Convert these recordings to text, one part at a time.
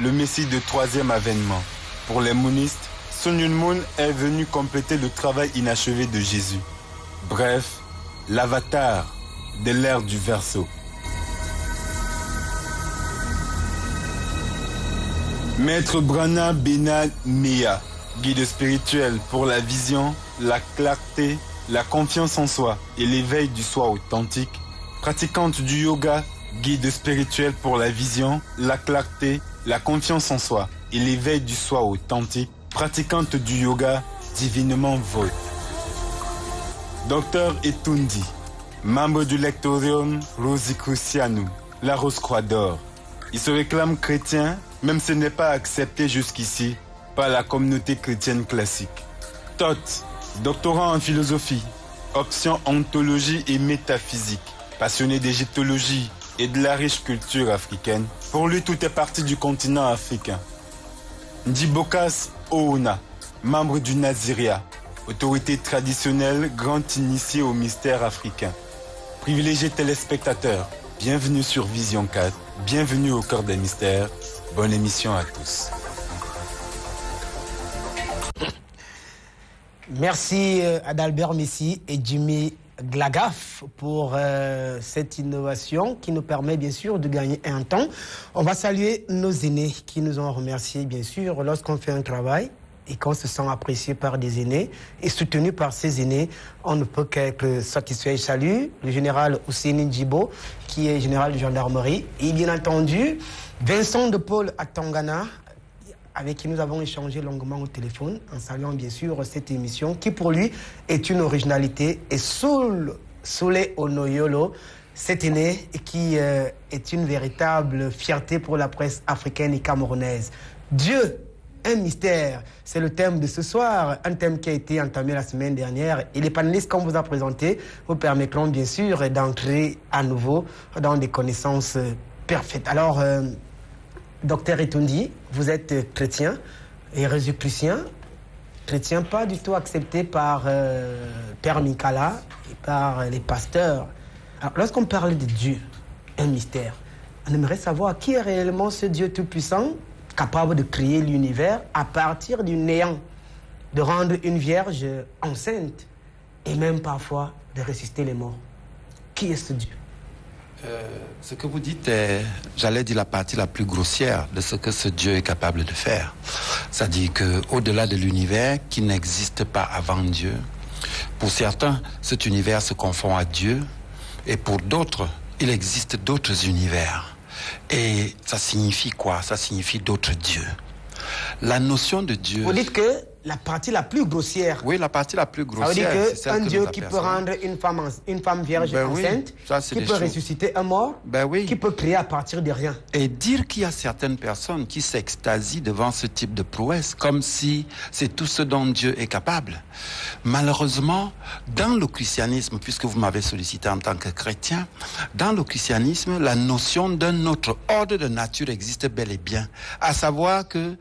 le Messie de troisième avènement. Pour les monistes, Sun Myung Moon est venu compléter le travail inachevé de Jésus. Bref, l'avatar de l'ère du Verseau. Maître Brana Bena Mea, guide spirituel pour la vision, la clarté, la confiance en soi et l'éveil du soi authentique. Pratiquante du yoga, guide spirituel pour la vision, la clarté, la confiance en soi et l'éveil du soi authentique. Pratiquante du yoga, divinement vote. Docteur Etundi, membre du Lectorium Rosicrucianum, la Rose-Croix d'Or. Il se réclame chrétien, même ce n'est pas accepté jusqu'ici par la communauté chrétienne classique. Thoth, doctorant en philosophie, option ontologie et métaphysique, passionné d'égyptologie et de la riche culture africaine. Pour lui, tout est parti du continent africain. Ndibokas Oona, membre du Naziria, autorité traditionnelle, grand initié au mystère africain. Privilégié téléspectateurs, bienvenue sur Vision 4, bienvenue au cœur des mystères. Bonne émission à tous. Merci Adalbert Messi et Jimmy Glagaf pour cette innovation qui nous permet bien sûr de gagner un temps. On va saluer nos aînés qui nous ont remerciés bien sûr lorsqu'on fait un travail et qu'on se sent apprécié par des aînés et soutenu par ces aînés, on ne peut qu'être satisfait. Je salue le général Ousseini Djibo qui est général de gendarmerie et bien entendu Vincent de Paul à Tangana, avec qui nous avons échangé longuement au téléphone, en saluant bien sûr cette émission, qui pour lui est une originalité, et Soule Onoyolo, cet aîné qui est une véritable fierté pour la presse africaine et camerounaise. Dieu, un mystère, c'est le thème de ce soir, un thème qui a été entamé la semaine dernière, et les panélistes qu'on vous a présentés vous permettront bien sûr d'entrer à nouveau dans des connaissances parfaites. Alors, Docteur Etundi, vous êtes chrétien et rosicrucien, chrétien pas du tout accepté par Père Mikala et par les pasteurs. Alors, lorsqu'on parle de Dieu, un mystère, on aimerait savoir qui est réellement ce Dieu tout-puissant, capable de créer l'univers à partir du néant, de rendre une vierge enceinte et même parfois de ressusciter les morts. Qui est ce Dieu? Ce que vous dites est, j'allais dire, la partie la plus grossière de ce que ce Dieu est capable de faire. C'est-à-dire qu'au-delà de l'univers qui n'existe pas avant Dieu, pour certains, cet univers se confond à Dieu, et pour d'autres, il existe d'autres univers. Et ça signifie quoi? Ça signifie d'autres dieux. La notion de Dieu... Vous dites que la partie la plus grossière... Oui, la partie la plus grossière, c'est celle que Dieu qui peut rendre une femme vierge enceinte, qui peut ressusciter un mort, qui peut créer à partir de rien. Et dire qu'il y a certaines personnes qui s'extasient devant ce type de prouesse, comme si c'est tout ce dont Dieu est capable. Malheureusement, dans le christianisme, puisque vous m'avez sollicité en tant que chrétien, dans le christianisme, la notion d'un autre ordre de nature existe bel et bien. À savoir que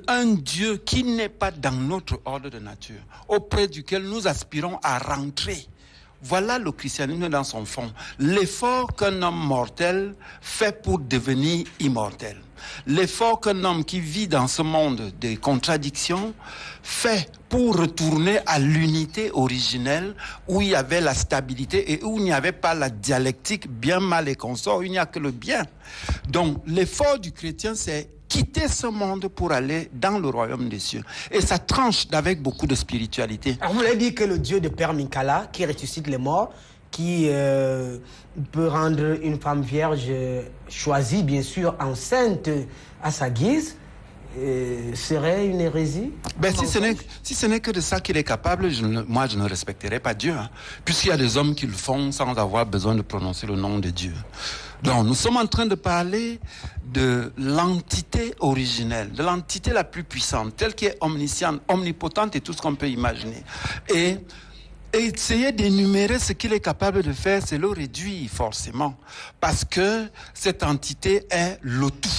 un Dieu qui n'est pas dans notre ordre de nature, auprès duquel nous aspirons à rentrer. Voilà le christianisme dans son fond. L'effort qu'un homme mortel fait pour devenir immortel. L'effort qu'un homme qui vit dans ce monde des contradictions fait pour retourner à l'unité originelle où il y avait la stabilité et où il n'y avait pas la dialectique bien mal et consort, où il n'y a que le bien. Donc l'effort du chrétien, c'est quitter ce monde pour aller dans le royaume des cieux. Et ça tranche avec beaucoup de spiritualité. Alors vous l'avez dit que le Dieu de Père Mikala, qui ressuscite les morts, qui peut rendre une femme vierge choisie, bien sûr, enceinte à sa guise, serait une hérésie? Si ce n'est que de ça qu'il est capable, moi je ne respecterai pas Dieu. Hein, puisqu'il y a des hommes qui le font sans avoir besoin de prononcer le nom de Dieu. Donc nous sommes en train de parler de l'entité originelle, de l'entité la plus puissante, telle qui est omnisciente, omnipotente et tout ce qu'on peut imaginer. Et essayer d'énumérer ce qu'il est capable de faire, c'est le réduire forcément. Parce que cette entité est le tout.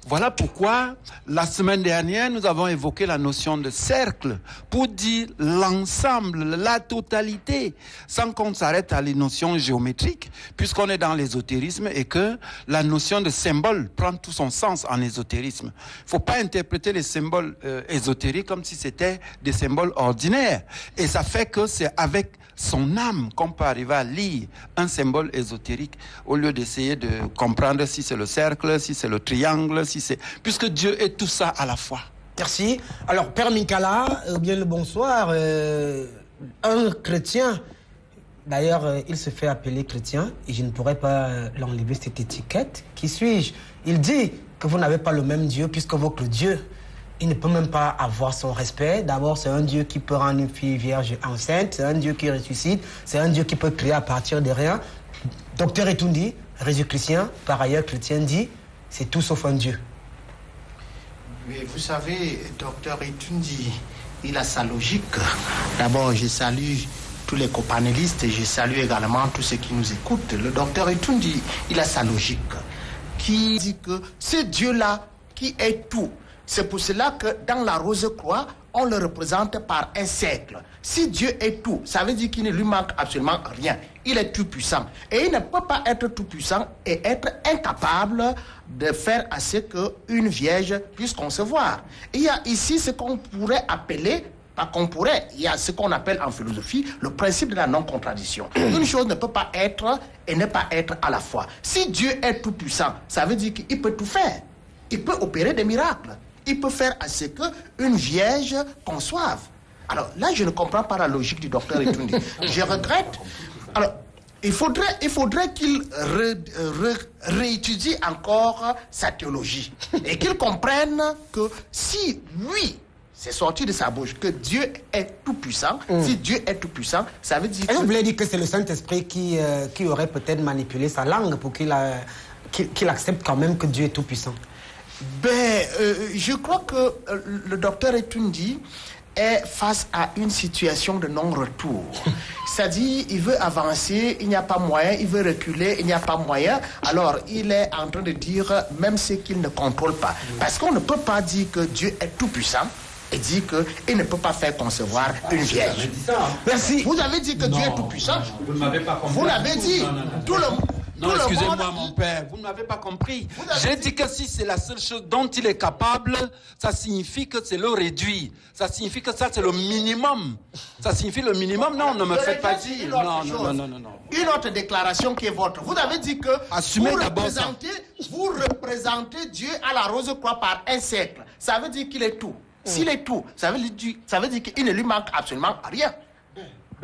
Voilà pourquoi, la semaine dernière, nous avons évoqué la notion de cercle pour dire l'ensemble, la totalité, sans qu'on s'arrête à les notions géométriques, puisqu'on est dans l'ésotérisme et que la notion de symbole prend tout son sens en ésotérisme. Il ne faut pas interpréter les symboles ésotériques comme si c'était des symboles ordinaires. Et ça fait que c'est avec son âme qu'on peut arriver à lire un symbole ésotérique au lieu d'essayer de comprendre si c'est le cercle, si c'est le triangle, si c'est... Puisque Dieu est tout ça à la fois. Merci. Alors, Père Mikala, bien le bonsoir. Un chrétien, d'ailleurs, il se fait appeler chrétien et je ne pourrais pas l'enlever cette étiquette. Qui suis-je? Il dit que vous n'avez pas le même Dieu puisque votre Dieu, il ne peut même pas avoir son respect. D'abord, c'est un Dieu qui peut rendre une fille vierge enceinte, c'est un Dieu qui ressuscite, c'est un Dieu qui peut créer à partir de rien. Docteur Etundi, Jésus-Chrétien, par ailleurs chrétien, dit c'est tout sauf un Dieu. Mais vous savez, docteur Etundi, il a sa logique. D'abord, je salue tous les copanélistes et je salue également tous ceux qui nous écoutent. Le docteur Etundi, il a sa logique qui dit que c'est Dieu-là qui est tout. C'est pour cela que dans la Rose-Croix, on le représente par un cercle. Si Dieu est tout, ça veut dire qu'il ne lui manque absolument rien. Il est tout puissant. Et il ne peut pas être tout puissant et être incapable de faire à ce qu'une vierge puisse concevoir. Il y a ici ce qu'on pourrait appeler, pas qu'on pourrait, il y a ce qu'on appelle en philosophie le principe de la non-contradiction. Une chose ne peut pas être et ne pas être à la fois. Si Dieu est tout puissant, ça veut dire qu'il peut tout faire. Il peut opérer des miracles. Il peut faire à ce qu'une vierge conçoive. Alors là, je ne comprends pas la logique du docteur Etundi. Je regrette. Alors, il faudrait qu'il réétudie encore sa théologie et qu'il comprenne que si lui, c'est sorti de sa bouche, que Dieu est tout puissant, si Dieu est tout puissant, ça veut dire que... Vous voulez dire que c'est le Saint-Esprit qui aurait peut-être manipulé sa langue pour qu'il accepte quand même que Dieu est tout puissant? Je crois que le docteur Etundi est face à une situation de non-retour. C'est-à-dire, il veut avancer, il n'y a pas moyen, il veut reculer, il n'y a pas moyen. Alors, il est en train de dire même ce qu'il ne contrôle pas. Parce qu'on ne peut pas dire que Dieu est tout-puissant et dire qu'il ne peut pas faire concevoir une vierge. Merci. Vous avez dit que Dieu est tout-puissant. Vous ne m'avez pas compris. Vous l'avez dit. Tout le monde... Non, excusez-moi, mon père, vous ne m'avez pas compris. J'ai dit que si c'est la seule chose dont il est capable, ça signifie que c'est le réduit. Ça signifie que ça, c'est le minimum. Ça signifie le minimum. Non, ne me faites pas dire. Non. Une autre déclaration qui est votre. Vous avez dit que vous représentez Dieu à la Rose-Croix par un cercle. Ça veut dire qu'il est tout. S'il est tout, ça veut dire qu'il ne lui manque absolument rien.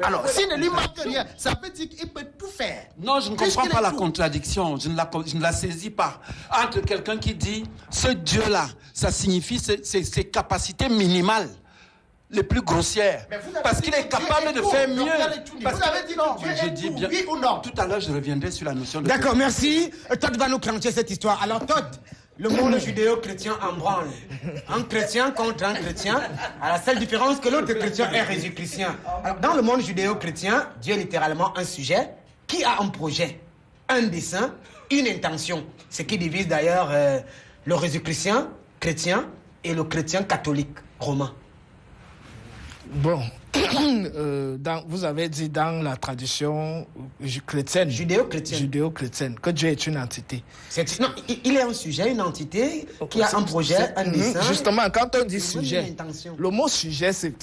Alors, s'il ne lui manque rien, ça veut dire qu'il peut tout faire. Non, je ne comprends pas la contradiction. Je ne la saisis pas. Entre quelqu'un qui dit, ce Dieu-là, ça signifie ses capacités minimales, les plus grossières. Parce qu'il est capable de faire mieux. Vous avez dit non, je dis bien. Oui ou non? Tout à l'heure, je reviendrai sur la notion de... D'accord, merci. Todd va nous crancher cette histoire. Alors, Todd, le monde judéo-chrétien en branle. Un chrétien contre un chrétien, à la seule différence que l'autre chrétien est Jésus-Chrétien. Alors, dans le monde judéo-chrétien, Dieu est littéralement un sujet qui a un projet, un dessein, une intention. Ce qui divise d'ailleurs le Jésus-Chrétien chrétien et le chrétien catholique romain. Bon, vous avez dit dans la tradition chrétienne, judéo-chrétienne, que Dieu est une entité. Non, il est un sujet, une entité qui a un projet, un dessin. Justement, quand on dit sujet, le mot sujet, c'est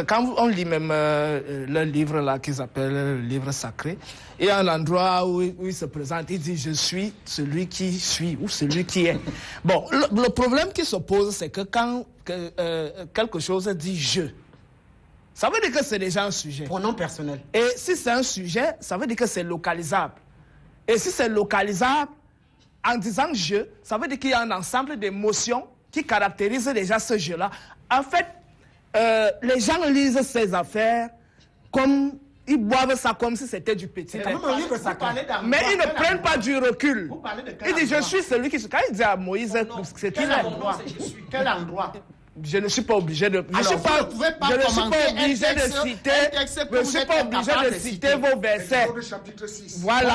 quand on lit même le livre là qu'ils appellent le livre sacré, et à l'endroit où il se présente, il dit je suis celui qui suis ou celui qui est. Bon, le problème qui se pose, c'est que quand quelque chose dit je, ça veut dire que c'est déjà un sujet. Pronom personnel. Et si c'est un sujet, ça veut dire que c'est localisable. Et si c'est localisable, en disant je, ça veut dire qu'il y a un ensemble d'émotions qui caractérisent déjà ce jeu-là. En fait, les gens lisent ces affaires comme... Ils boivent ça comme si c'était du petit lait. Mais ils ne prennent pas du recul. Vous parlez de il dit je suis celui qui... Quand il dit à Moïse, c'est quel endroit? Quel endroit? Je ne suis pas obligé de. Je ne suis pas obligé de citer vos versets. Voilà.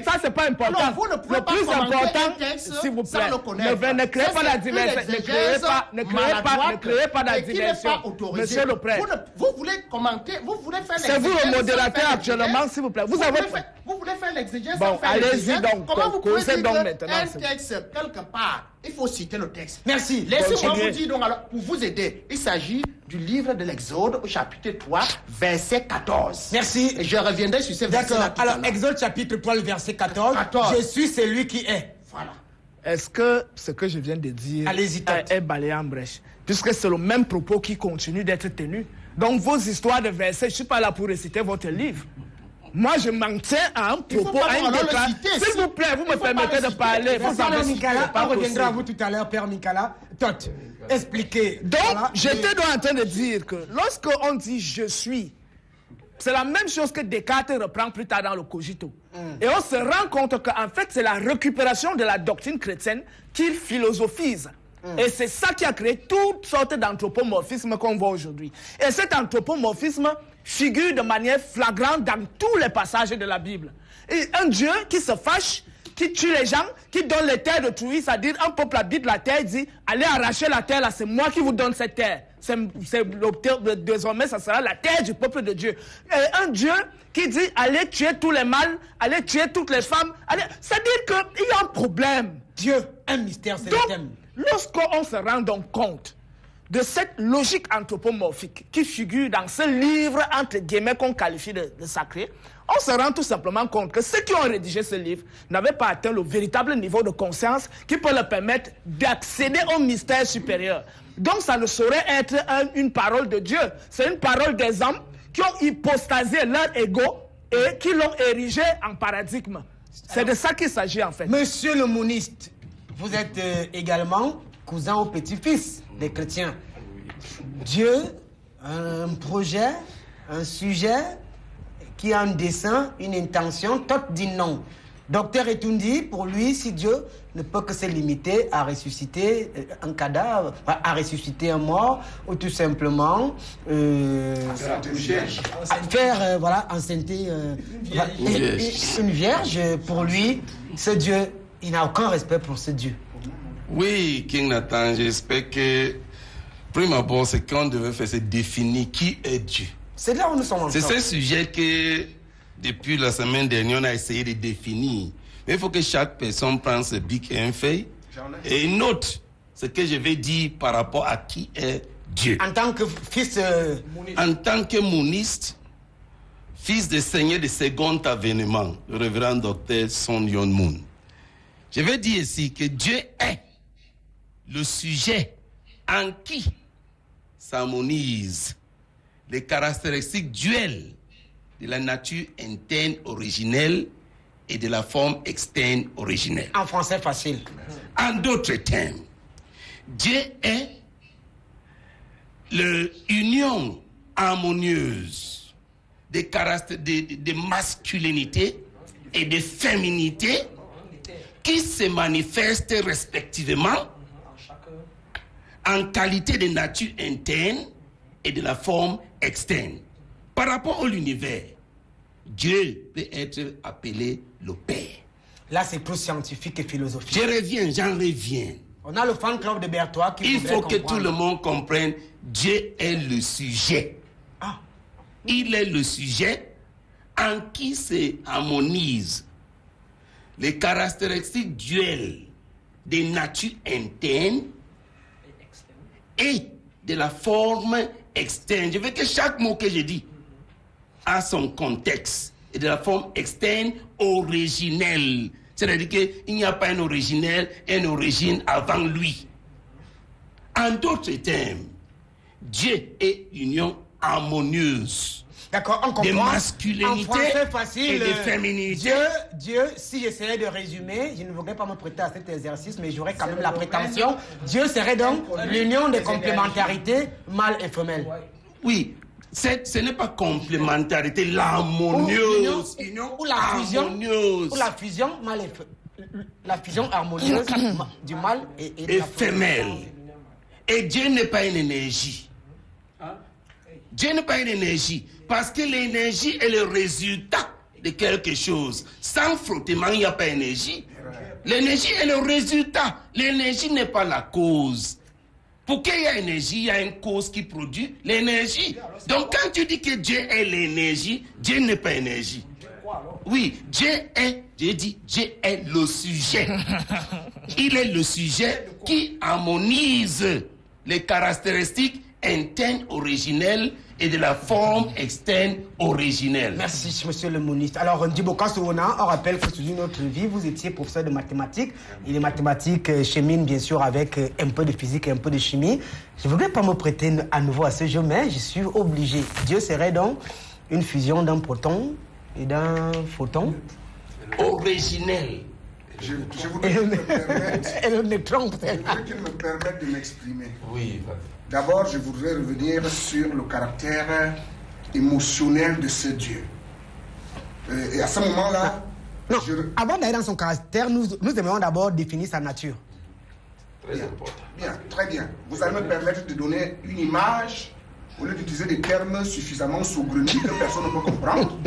Ça, c'est pas important. Alors, vous ne pouvez le pas plus important, s'il vous plaît, ne créez pas la diversion. Ne créez pas la diversion. Monsieur le prêtre. Vous voulez commenter, vous voulez faire l'exégèse. C'est vous le modérateur actuellement, s'il vous plaît. Vous voulez faire l'exégèse. Bon, allez-y donc. Comment vous pouvez dire un texte quelque part? Il faut citer le texte. Merci. Laissez-moi vous dire donc, alors, pour vous aider, il s'agit du livre de l'Exode au chapitre 3, verset 14. Merci. Et je reviendrai sur ces versets. D'accord. Alors, Exode chapitre 3, le verset 14. Je suis celui qui est. Voilà. Est-ce que ce que je viens de dire est balayé en brèche? Puisque c'est le même propos qui continue d'être tenu. Donc, vos histoires de versets, je ne suis pas là pour réciter votre livre. Moi, je m'en tiens à un propos, à une déclaration. S'il vous plaît, vous me permettez de parler. Vous savez, Mikala, on reviendra à vous tout à l'heure, Père Mikala. Tot, expliquez. Donc, j'étais donc en train de dire que lorsqu'on dit « je suis », c'est la même chose que Descartes reprend plus tard dans le Cogito. Et on se rend compte qu'en fait, c'est la récupération de la doctrine chrétienne qu'il philosophise. Et c'est ça qui a créé toutes sortes d'anthropomorphismes qu'on voit aujourd'hui. Et cet anthropomorphisme figure de manière flagrante dans tous les passages de la Bible. Et un Dieu qui se fâche, qui tue les gens, qui donne les terres de Trouy, c'est-à-dire un peuple habite la terre, dit allez arracher la terre là, c'est moi qui vous donne cette terre. Désormais, ça sera la terre du peuple de Dieu. Et un Dieu qui dit allez tuer tous les mâles, allez tuer toutes les femmes, c'est-à-dire qu'il y a un problème. Dieu, un mystère, c'est le thème. Lorsqu'on se rend donc compte de cette logique anthropomorphique qui figure dans ce livre, entre guillemets, qu'on qualifie de sacré, on se rend tout simplement compte que ceux qui ont rédigé ce livre n'avaient pas atteint le véritable niveau de conscience qui peut leur permettre d'accéder au mystère supérieur. Donc ça ne saurait être une parole de Dieu, c'est une parole des hommes qui ont hypostasé leur ego et qui l'ont érigé en paradigme. C'est de ça qu'il s'agit en fait. Monsieur le moniste, vous êtes également cousin au petit-fils des chrétiens. Dieu, un projet, un sujet qui a un dessein, une intention, tout dit non. Docteur Etundi, pour lui, si Dieu ne peut que se limiter à ressusciter un cadavre, à ressusciter un mort, ou tout simplement faire enceinter une vierge, pour lui, ce Dieu, il n'a aucun respect pour ce Dieu. Oui, King Nathan, j'espère que, prime abord, ce qu'on devait faire, c'est définir qui est Dieu. C'est là où nous sommes ensemble. C'est ce sujet que, depuis la semaine dernière, on a essayé de définir. Mais il faut que chaque personne prenne ce bic et un feuille et note ce que je vais dire par rapport à qui est Dieu. En tant que fils... En tant que moniste, fils de Seigneur de second avènement, le révérend docteur Son Yon Moon. Je vais dire ici que Dieu est le sujet en qui s'harmonisent les caractéristiques duelles de la nature interne originelle et de la forme externe originelle. En français facile. En d'autres termes, Dieu est l'union harmonieuse de masculinité et de féminité qui se manifestent respectivement en qualité de nature interne et de la forme externe. Par rapport à l'univers, Dieu peut être appelé le Père. Là, c'est plus scientifique et philosophique. J'en reviens. On a le fan club de Berthois qui Il faut que tout le monde comprenne, Dieu est le sujet. Ah. Il est le sujet en qui se harmonisent les caractéristiques duelles des natures internes et de la forme externe. Je veux que chaque mot que je dis a son contexte et de la forme externe originelle. C'est-à-dire qu'il n'y a pas un originel, une origine avant lui. En d'autres termes, Dieu est l'union harmonieuse. D'accord, on comprend. De masculinité et de féminité. Dieu, si j'essayais de résumer, je ne voudrais pas me prêter à cet exercice, mais j'aurais quand même la prétention. Dieu serait donc l'union des complémentarités mâle et femelle. Oui, ce n'est pas complémentarité, l'harmonieuse. Ou la fusion mâle et la fusion harmonieuse du mâle et de la femelle. Et Dieu n'est pas une énergie. Dieu n'est pas une énergie. Parce que l'énergie est le résultat de quelque chose. Sans frottement, il n'y a pas d'énergie. L'énergie est le résultat. L'énergie n'est pas la cause. Pour qu'il y ait énergie, il y a une cause qui produit l'énergie. Donc quand tu dis que Dieu est l'énergie, Dieu n'est pas énergie. Oui, Dieu est le sujet. Il est le sujet qui harmonise les caractéristiques internes originelles et de la forme externe originelle. Merci, monsieur le ministre. Alors, Ndiboka Sowona, on rappelle que sous une autre vie, vous étiez professeur de mathématiques. Et les mathématiques cheminent, bien sûr, avec un peu de physique et un peu de chimie. Je ne voudrais pas me prêter à nouveau à ce jeu, mais je suis obligé. Dieu serait donc une fusion d'un proton et d'un photon originel. Je voudrais qu'il me permette de m'exprimer. Oui. D'abord, je voudrais revenir sur le caractère émotionnel de ce Dieu. Et à ce moment-là... Non, avant d'aller dans son caractère, nous aimerions d'abord définir sa nature. Très important. Bien, très bien. Vous allez me permettre de donner une image au lieu d'utiliser des termes suffisamment saugrenus que personne ne peut comprendre.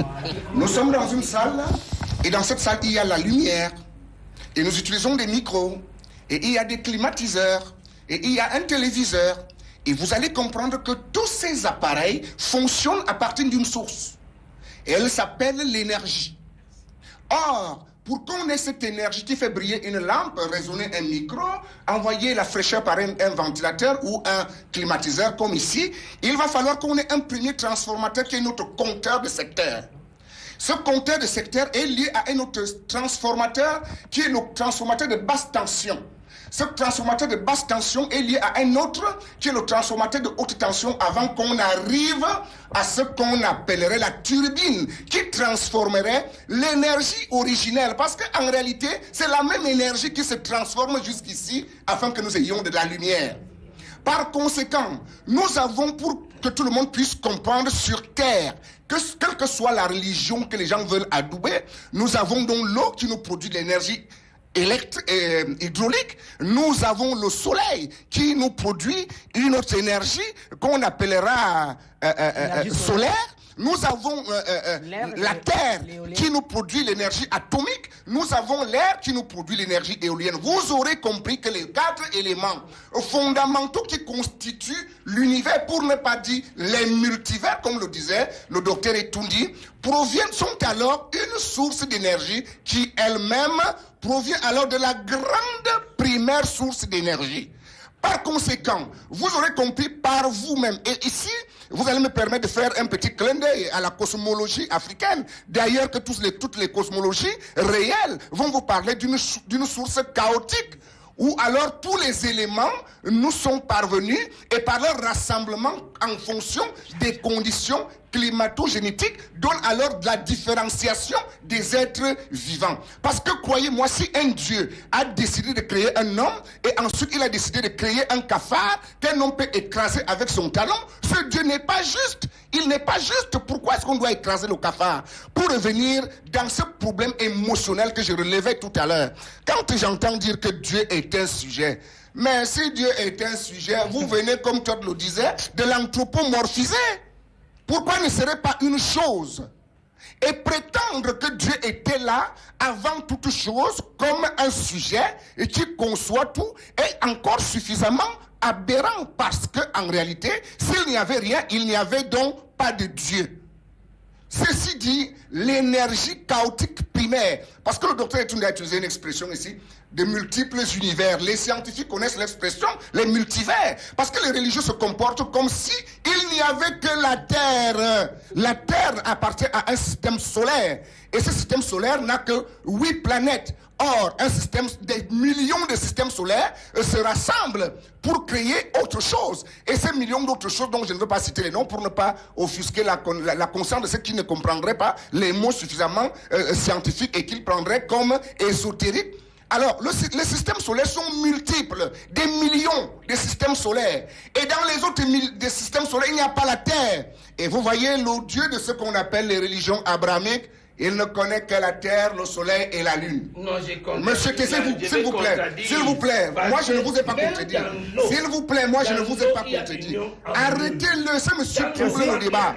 Nous sommes dans une salle, et dans cette salle, il y a la lumière, et nous utilisons des micros, et il y a des climatiseurs, et il y a un téléviseur, et vous allez comprendre que tous ces appareils fonctionnent à partir d'une source, et elle s'appelle l'énergie. Or, pour qu'on ait cette énergie qui fait briller une lampe, résonner un micro, envoyer la fraîcheur par un ventilateur ou un climatiseur comme ici, il va falloir qu'on ait un premier transformateur qui est notre compteur de secteur. Ce compteur de secteur est lié à un autre transformateur qui est le transformateur de basse tension. Ce transformateur de basse tension est lié à un autre qui est le transformateur de haute tension avant qu'on arrive à ce qu'on appellerait la turbine qui transformerait l'énergie originelle. Parce qu'en réalité, c'est la même énergie qui se transforme jusqu'ici afin que nous ayons de la lumière. Par conséquent, nous avons, pour que tout le monde puisse comprendre sur Terre, que quelle que soit la religion que les gens veulent adouber, nous avons donc l'eau qui nous produit de l'énergie hydraulique, nous avons le soleil qui nous produit une autre énergie qu'on appellera solaire. Nous avons la terre qui nous produit l'énergie atomique. Nous avons l'air qui nous produit l'énergie éolienne. Vous aurez compris que les 4 éléments fondamentaux qui constituent l'univers, pour ne pas dire les multivers, comme le disait le docteur Etundi, sont alors une source d'énergie qui elle-même provient alors de la grande primaire source d'énergie. Par conséquent, vous aurez compris par vous-même. Et ici, vous allez me permettre de faire un petit clin d'œil à la cosmologie africaine. D'ailleurs, que toutes les cosmologies réelles vont vous parler d'une source chaotique, où alors tous les éléments nous sont parvenus et par leur rassemblement en fonction des conditions climato-génétiques donne alors de la différenciation des êtres vivants. Parce que croyez-moi, si un Dieu a décidé de créer un homme et ensuite il a décidé de créer un cafard qu'un homme peut écraser avec son talon, ce Dieu n'est pas juste. Il n'est pas juste. Pourquoi est-ce qu'on doit écraser le cafard? Pour revenir dans ce problème émotionnel que je relevais tout à l'heure. Quand j'entends dire que Dieu est un sujet, mais si Dieu est un sujet, vous venez, comme Todd le disait, de l'anthropomorphiser. Pourquoi ne serait pas une chose et prétendre que Dieu était là avant toute chose comme un sujet et qui conçoit tout est encore suffisamment aberrant parce qu'en réalité, s'il n'y avait rien, il n'y avait donc pas de Dieu. Ceci dit, l'énergie chaotique primaire, parce que le docteur Etundi a utilisé une expression ici, de multiples univers. Les scientifiques connaissent l'expression, les multivers, parce que les religieux se comportent comme si il n'y avait que la Terre. La Terre appartient à un système solaire, et ce système solaire n'a que 8 planètes. Or, des millions de systèmes solaires se rassemblent pour créer autre chose. Et ces millions d'autres choses dont je ne veux pas citer les noms pour ne pas offusquer la conscience de ceux qui ne comprendraient pas les mots suffisamment scientifiques et qu'ils prendraient comme ésotériques. Alors, les systèmes solaires sont multiples, des millions de systèmes solaires. Et dans les autres des systèmes solaires, il n'y a pas la Terre. Et vous voyez, le Dieu de ce qu'on appelle les religions abrahamiques, Il ne connaît que la terre, le soleil et la lune. Non, j'ai compris. Monsieur, s'il vous plaît, moi je ne vous ai pas contredit. S'il vous plaît, moi je ne vous ai pas contredit. Arrêtez-le, c'est monsieur qui ouvre le débat.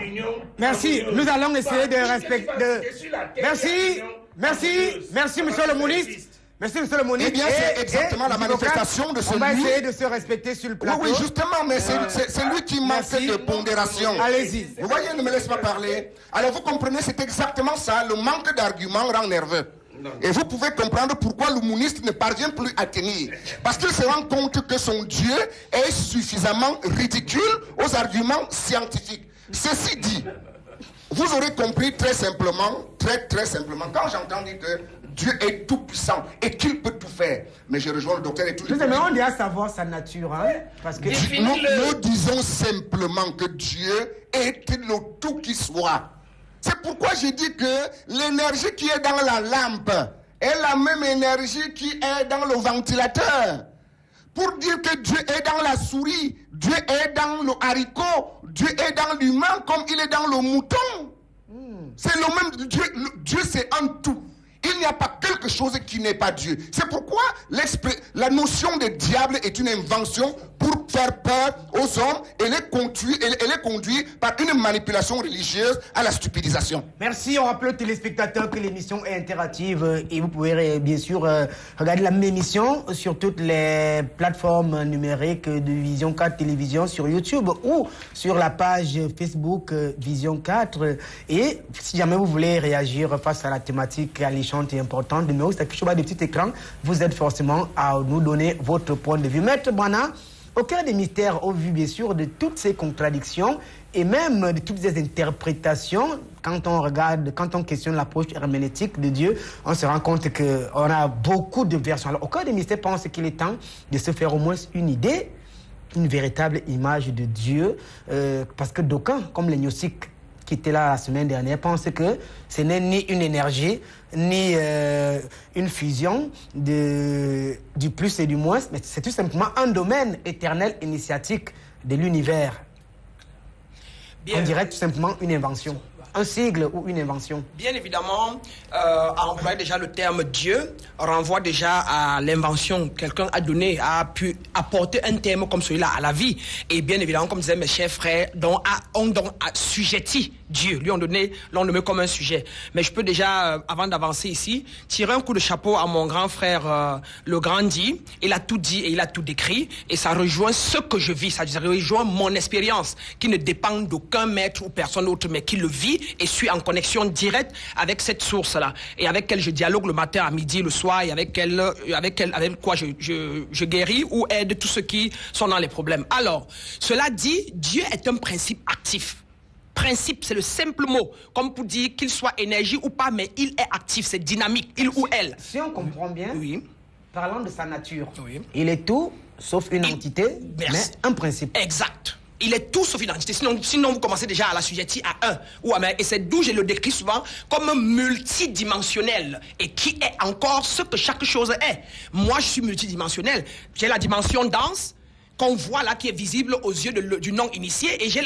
Merci, nous allons essayer de respecter... Merci, monsieur le ministre. Merci, monsieur le ministre. Eh bien, c'est exactement la manifestation de celui... On va essayer de se respecter sur le plateau. Oui, justement, mais c'est lui qui manque de pondération. Allez-y. Vous voyez, ne me laisse pas parler. Alors, vous comprenez, c'est exactement ça. Le manque d'arguments rend nerveux. Et vous pouvez comprendre pourquoi le ministre ne parvient plus à tenir. Parce qu'il se rend compte que son Dieu est suffisamment ridicule aux arguments scientifiques. Ceci dit, vous aurez compris très simplement, très simplement, quand j'entends dire que Dieu est tout puissant et qu'il peut tout faire. Mais je rejoins le docteur et tout. Nous aimerions bien savoir sa nature, hein, parce que nous disons simplement que Dieu est le tout qui soit. C'est pourquoi j'ai dit que l'énergie qui est dans la lampe est la même énergie qui est dans le ventilateur. Pour dire que Dieu est dans la souris, Dieu est dans le haricot, Dieu est dans l'humain comme il est dans le mouton. C'est le même Dieu. Dieu c'est un tout. Il n'y a pas quelque chose qui n'est pas Dieu. C'est pourquoi la notion de diable est une invention pour faire peur aux hommes et les conduire par une manipulation religieuse à la stupidisation. Merci, on rappelle aux téléspectateurs que l'émission est interactive et vous pouvez bien sûr regarder la même émission sur toutes les plateformes numériques de Vision 4 Télévision, sur YouTube ou sur la page Facebook Vision 4. Et si jamais vous voulez réagir face à la thématique alléchante et importante, le numéro c'est quelque chose de petit écran, vous êtes forcément à nous donner votre point de vue. Maître Bana, au cœur des mystères, au vu bien sûr de toutes ces contradictions et même de toutes ces interprétations, quand on questionne l'approche herméneutique de Dieu, on se rend compte qu'on a beaucoup de versions. Alors, au cœur des mystères, pense qu'il est temps de se faire au moins une idée, une véritable image de Dieu, parce que d'aucuns, comme les gnostiques qui étaient là la semaine dernière, pensent que ce n'est ni une énergie, ni une fusion du plus et du moins, mais c'est tout simplement un domaine éternel initiatique de l'univers. On dirait tout simplement une invention. Un sigle ou une invention. Bien évidemment, à employer déjà le terme Dieu renvoie déjà à l'invention. Quelqu'un a pu apporter un terme comme celui-là à la vie. Et bien évidemment, comme disaient mes chers frères, on assujetti Dieu. Lui, on le met comme un sujet. Mais je peux déjà, avant d'avancer ici, tirer un coup de chapeau à mon grand frère, le Grandi. Il a tout dit et il a tout décrit. Et ça rejoint ce que je vis. Ça rejoint mon expérience, qui ne dépend d'aucun maître ou personne autre, mais qui le vit et suis en connexion directe avec cette source-là. Et avec elle, je dialogue le matin, à midi, le soir, et avec quoi je guéris ou aide tous ceux qui sont dans les problèmes. Alors, cela dit, Dieu est un principe actif. Principe, c'est le simple mot, comme pour dire qu'il soit énergie ou pas, mais il est actif, c'est dynamique, il ou elle. Si on comprend bien, oui. Parlant de sa nature, oui. Il est tout, sauf une entité, mais un principe. Exact. Il est tout sauf une entité. Sinon vous commencez déjà à l'assujettir à un ou à un. Et c'est d'où je le décris souvent comme multidimensionnel. Et qui est encore ce que chaque chose est. Moi, je suis multidimensionnel. J'ai la dimension dense, qu'on voit là, qui est visible aux yeux du non-initié, et j'ai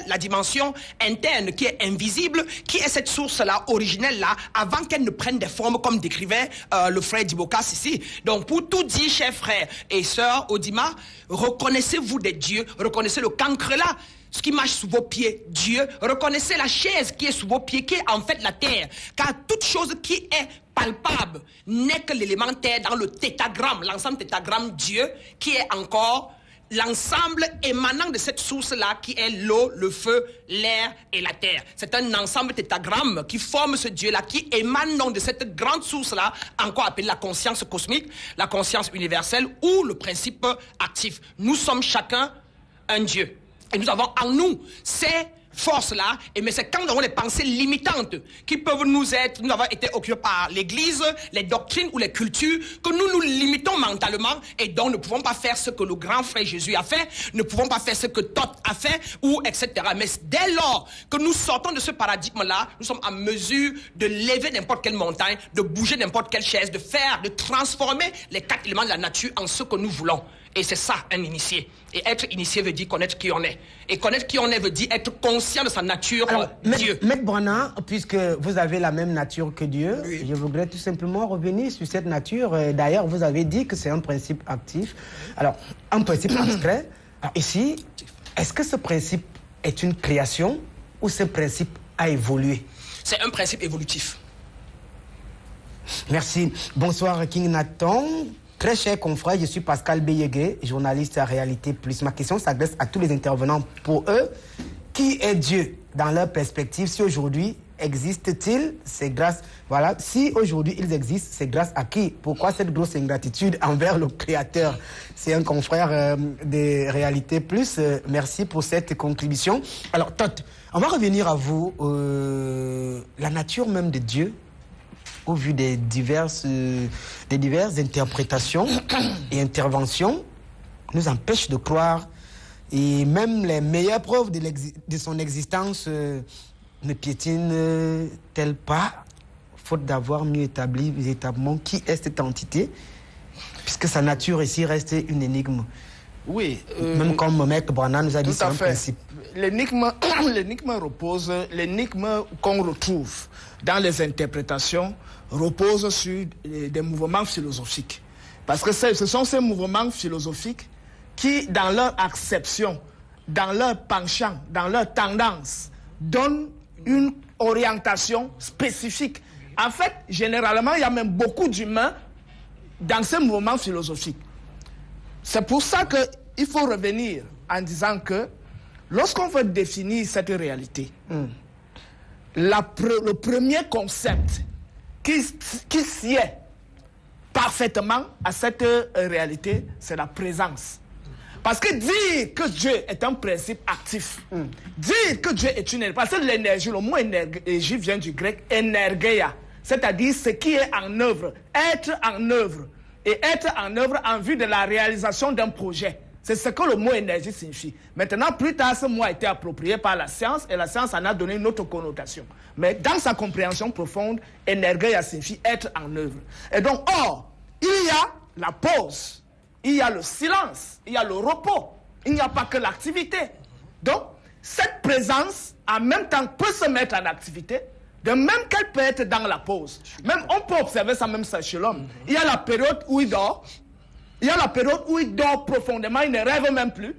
la dimension interne qui est invisible, qui est cette source-là, originelle-là, avant qu'elle ne prenne des formes comme décrivait le frère Dibokas ici. Donc, pour tout dire, chers frères et sœurs, Odima, reconnaissez-vous des dieux, reconnaissez le cancre là, ce qui marche sous vos pieds, Dieu, reconnaissez la chaise qui est sous vos pieds, qui est en fait la terre, car toute chose qui est palpable n'est que l'élémentaire dans le tétragramme, l'ensemble tétragramme Dieu, qui est encore l'ensemble émanant de cette source-là, qui est l'eau, le feu, l'air et la terre. C'est un ensemble tétragramme qui forme ce Dieu-là, qui émane donc de cette grande source-là, encore appelée la conscience cosmique, la conscience universelle ou le principe actif. Nous sommes chacun un Dieu. Et nous avons en nous ces forces-là, mais c'est quand nous avons des pensées limitantes qui peuvent nous avoir été occupés par l'Église, les doctrines ou les cultures, que nous nous limitons mentalement et donc ne pouvons pas faire ce que le grand frère Jésus a fait, ne pouvons pas faire ce que Thoth a fait, ou etc. Mais dès lors que nous sortons de ce paradigme-là, nous sommes en mesure de lever n'importe quelle montagne, de bouger n'importe quelle chaise, de transformer les 4 éléments de la nature en ce que nous voulons. Et c'est ça, un initié. Et être initié veut dire connaître qui on est. Et connaître qui on est veut dire être conscient de sa nature. Alors, Dieu. Maître Branagh, puisque vous avez la même nature que Dieu, oui, je voudrais tout simplement revenir sur cette nature. D'ailleurs, vous avez dit que c'est un principe actif. Alors, un principe abstrait. Alors, ici, est-ce que ce principe est une création ou ce principe a évolué? C'est un principe évolutif. Merci. Bonsoir, King Nathan. Très chers confrères, je suis Pascal Beyégué, journaliste à Réalité Plus. Ma question s'adresse à tous les intervenants. Pour eux, qui est Dieu dans leur perspective? Si aujourd'hui existe-t-il, c'est grâce... Voilà, si aujourd'hui ils existent, c'est grâce à qui? Pourquoi cette grosse ingratitude envers le Créateur? C'est un confrère de Réalité Plus. Merci pour cette contribution. Alors, Tot, on va revenir à vous. La nature même de Dieu, au vu des diverses interprétations et interventions, nous empêche de croire. Et même les meilleures preuves de son existence ne piétinent-elles pas, faute d'avoir mieux établi véritablement qui est cette entité, puisque sa nature ici reste une énigme. Oui. Même comme Maître Branagh nous a dit, c'est un principe. L'énigme repose, l'énigme qu'on retrouve dans les interprétations repose sur des mouvements philosophiques. Parce que ce sont ces mouvements philosophiques qui, dans leur acception, dans leur penchant, dans leur tendance, donnent une orientation spécifique. En fait, généralement, il y a même beaucoup d'humains dans ces mouvements philosophiques. C'est pour ça qu'il faut revenir en disant que lorsqu'on veut définir cette réalité, le premier concept qui sied parfaitement à cette réalité, c'est la présence. Parce que dire que Dieu est un principe actif, dire que Dieu est une énergie, parce que l'énergie, le mot énergie vient du grec energeia, c'est-à-dire ce qui est en œuvre, être en œuvre, et être en œuvre en vue de la réalisation d'un projet. C'est ce que le mot énergie signifie. Maintenant, plus tard, ce mot a été approprié par la science et la science en a donné une autre connotation. Mais dans sa compréhension profonde, énergie signifie être en œuvre. Et donc, or, il y a la pause, il y a le silence, il y a le repos, il n'y a pas que l'activité. Donc, cette présence, en même temps, peut se mettre en activité, de même qu'elle peut être dans la pause. Même, on peut observer ça même ça chez l'homme. Il y a la période où il dort. Il y a la période où il dort profondément, il ne rêve même plus.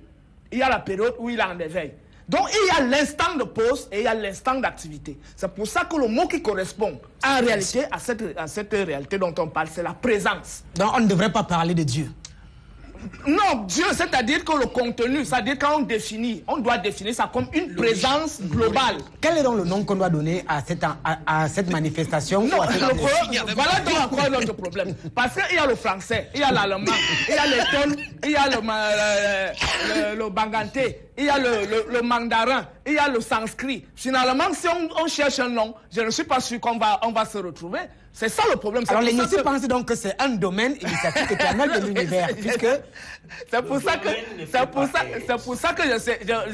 Il y a la période où il est en éveil. Donc il y a l'instant de pause et il y a l'instant d'activité. C'est pour ça que le mot qui correspond en réalité à cette réalité dont on parle, c'est la présence. Donc on ne devrait pas parler de Dieu. Non, Dieu, c'est-à-dire que le contenu, c'est-à-dire quand on doit définir ça comme une présence globale. Quel est donc le nom qu'on doit donner à cette manifestation? Non, voilà donc encore notre problème. Parce qu'il y a le français, il y a l'allemand, il y a l'éton, il y a le banganté, il y a le mandarin, il y a le sanskrit. Finalement, si on cherche un nom, je ne suis pas sûr qu'on va se retrouver. C'est ça le problème. Alors les initiés pensent donc que c'est un domaine initiatique éternel de l'univers, puisque... C'est pour ça que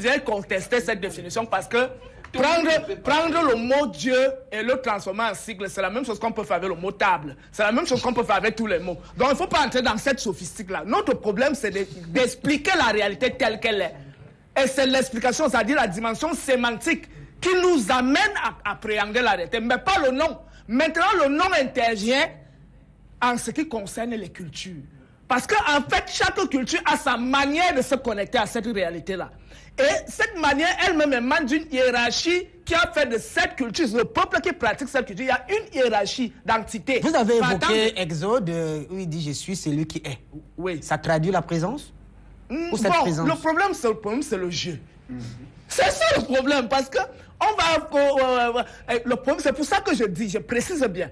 j'ai contesté cette définition, parce que prendre le mot Dieu et le transformer en sigle, c'est la même chose qu'on peut faire avec le mot table. C'est la même chose qu'on peut faire avec tous les mots. Donc il ne faut pas entrer dans cette sophistique-là. Notre problème, c'est d'expliquer la réalité telle qu'elle est. Et c'est l'explication, c'est-à-dire la dimension sémantique, qui nous amène à appréhender la réalité, mais pas le nom. Maintenant, le nom intervient en ce qui concerne les cultures. Parce qu'en fait, chaque culture a sa manière de se connecter à cette réalité-là. Et cette manière elle-même émane d'une hiérarchie qui a fait de cette culture, le peuple qui pratique cette culture, il y a une hiérarchie d'entité. Vous avez évoqué Exode, où il dit « Je suis celui qui est ». Oui. Ça traduit la présence? Ou cette présence? Le problème, c'est le jeu. C'est ça le problème, parce que le problème, c'est pour ça que je précise bien.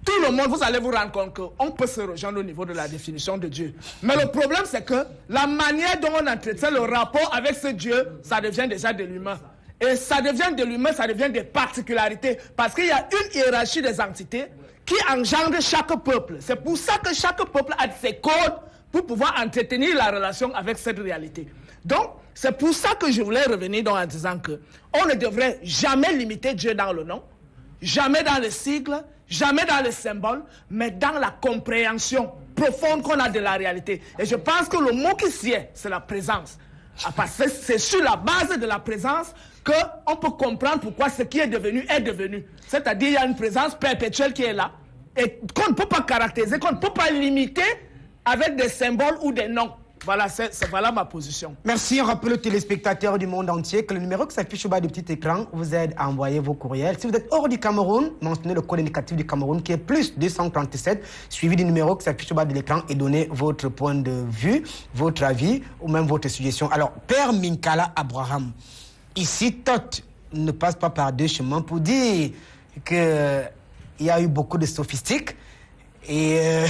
Tout le monde, vous allez vous rendre compte qu'on peut se rejoindre au niveau de la définition de Dieu. Mais le problème, c'est que la manière dont on entretient le rapport avec ce Dieu, ça devient déjà de l'humain. Et ça devient de l'humain, ça devient des particularités. Parce qu'il y a une hiérarchie des entités qui engendre chaque peuple. C'est pour ça que chaque peuple a ses codes pour pouvoir entretenir la relation avec cette réalité. Donc, c'est pour ça que je voulais revenir en disant qu'on ne devrait jamais limiter Dieu dans le nom, jamais dans les sigles, jamais dans les symboles, mais dans la compréhension profonde qu'on a de la réalité. Et je pense que le mot qui sied, c'est la présence. Parce que c'est sur la base de la présence qu'on peut comprendre pourquoi ce qui est devenu. C'est-à-dire qu'il y a une présence perpétuelle qui est là et qu'on ne peut pas caractériser, qu'on ne peut pas limiter avec des symboles ou des noms. Voilà, voilà ma position. Merci. On rappelle aux téléspectateurs du monde entier que le numéro qui s'affiche au bas du petit écran vous aide à envoyer vos courriels. Si vous êtes hors du Cameroun, mentionnez le code indicatif du Cameroun qui est plus 237, suivi du numéro qui s'affiche au bas de l'écran et donnez votre point de vue, votre avis ou même votre suggestion. Alors, Père Minkala Abraham, ici, Tot ne passe pas par deux chemins pour dire qu'il y a eu beaucoup de sophistiques et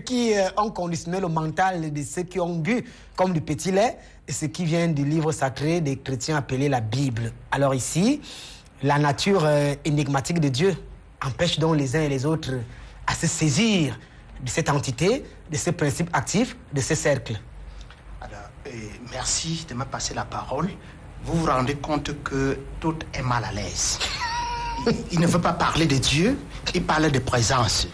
qui ont conditionné le mental de ceux qui ont bu comme du petit lait, ce qui vient du livre sacré des chrétiens appelé la Bible. Alors ici, la nature énigmatique de Dieu empêche donc les uns et les autres à se saisir de cette entité, de ce principe actif, de ce cercle. Alors, merci de me passer la parole. Vous vous rendez compte que tout est mal à l'aise. Il ne veut pas parler de Dieu, il parle de présence.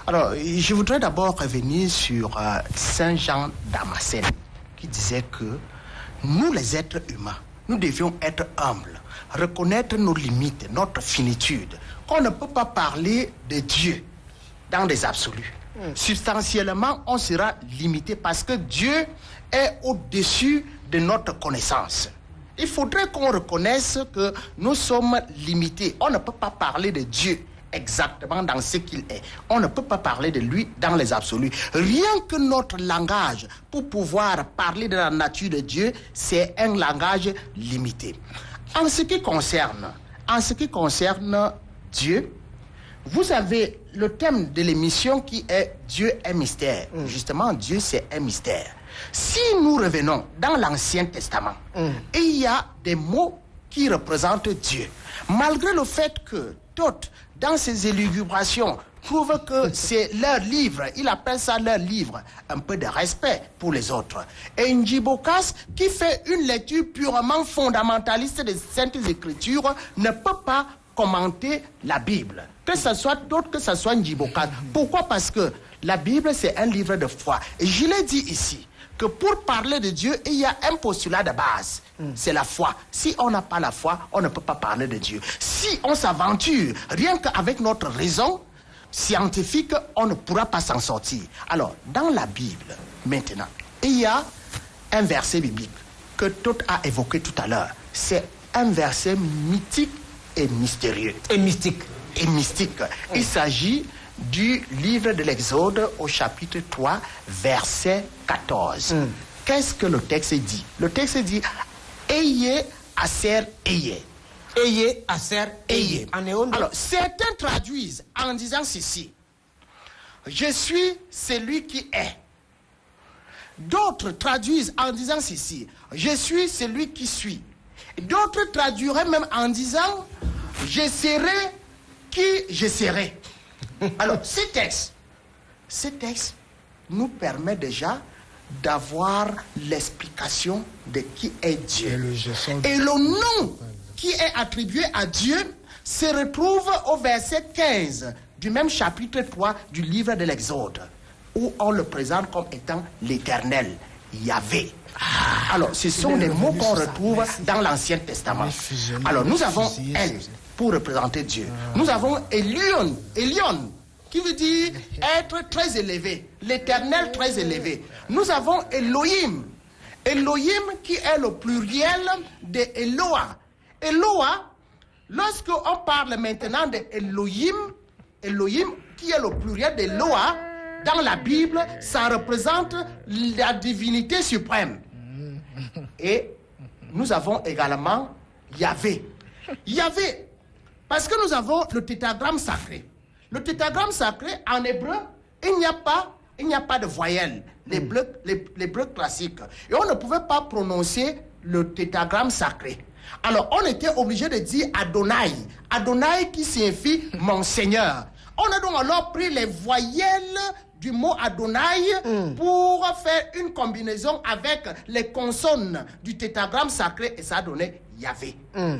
Alors, je voudrais d'abord revenir sur Saint Jean Damascène, qui disait que nous, les êtres humains, nous devions être humbles, reconnaître nos limites, notre finitude, qu'on ne peut pas parler de Dieu dans des absolus. Substantiellement, on sera limité parce que Dieu est au-dessus de notre connaissance. Il faudrait qu'on reconnaisse que nous sommes limités. On ne peut pas parler de Dieu exactement dans ce qu'il est. On ne peut pas parler de lui dans les absolus. Rien que notre langage, pour pouvoir parler de la nature de Dieu, c'est un langage limité. En ce qui concerne Dieu, vous avez le thème de l'émission qui est Dieu est mystère. Justement, Dieu c'est un mystère. Si nous revenons dans l'Ancien Testament, il y a des mots qui représentent Dieu. Malgré le fait que toutes, dans ses élucubrations, trouvent que c'est leur livre, il appelle ça leur livre, un peu de respect pour les autres. Et Njibokas, qui fait une lecture purement fondamentaliste des Saintes Écritures, ne peut pas commenter la Bible. Que ce soit d'autres, que ce soit Njibokas. Pourquoi? Parce que la Bible, c'est un livre de foi. Et je l'ai dit ici, que pour parler de Dieu, il y a un postulat de base. C'est la foi. Si on n'a pas la foi, on ne peut pas parler de Dieu. Si on s'aventure, rien qu'avec notre raison scientifique, on ne pourra pas s'en sortir. Alors, dans la Bible, maintenant, il y a un verset biblique que Tot a évoqué tout à l'heure. C'est un verset mythique et mystérieux. Et mystique. Il s'agit du livre de l'Exode au chapitre 3, verset 14. Qu'est-ce que le texte dit? Le texte dit « Ayez, Aser, ayez ». Ayez, Aser, ayez. Alors, certains traduisent en disant ceci « Je suis celui qui est ». D'autres traduisent en disant ceci « Je suis celui qui suis ». D'autres traduiraient même en disant « Je serai qui je serai ». Alors, ce texte nous permet déjà d'avoir l'explication de qui est Dieu. Et le nom qui est attribué à Dieu se retrouve au verset 15 du même chapitre 3 du livre de l'Exode, où on le présente comme étant l'Éternel, Yahvé. Alors, ce sont des mots qu'on retrouve dans l'Ancien Testament. Alors, nous avons elle pour représenter Dieu. Nous avons Elion, qui veut dire être très élevé, l'Éternel très élevé. Nous avons Elohim, qui est le pluriel de Eloah. Eloah, lorsque on parle maintenant de Elohim, qui est le pluriel de Eloah, dans la Bible, ça représente la divinité suprême. Et nous avons également Yahvé, parce que nous avons le tétragramme sacré. Le tétragramme sacré, en hébreu, il n'y a pas de voyelles, les bleus classiques. Et on ne pouvait pas prononcer le tétragramme sacré. Alors, on était obligé de dire Adonai. Adonai qui signifie mon Seigneur. On a donc alors pris les voyelles du mot Adonai pour faire une combinaison avec les consonnes du tétragramme sacré et ça a donné Yahvé.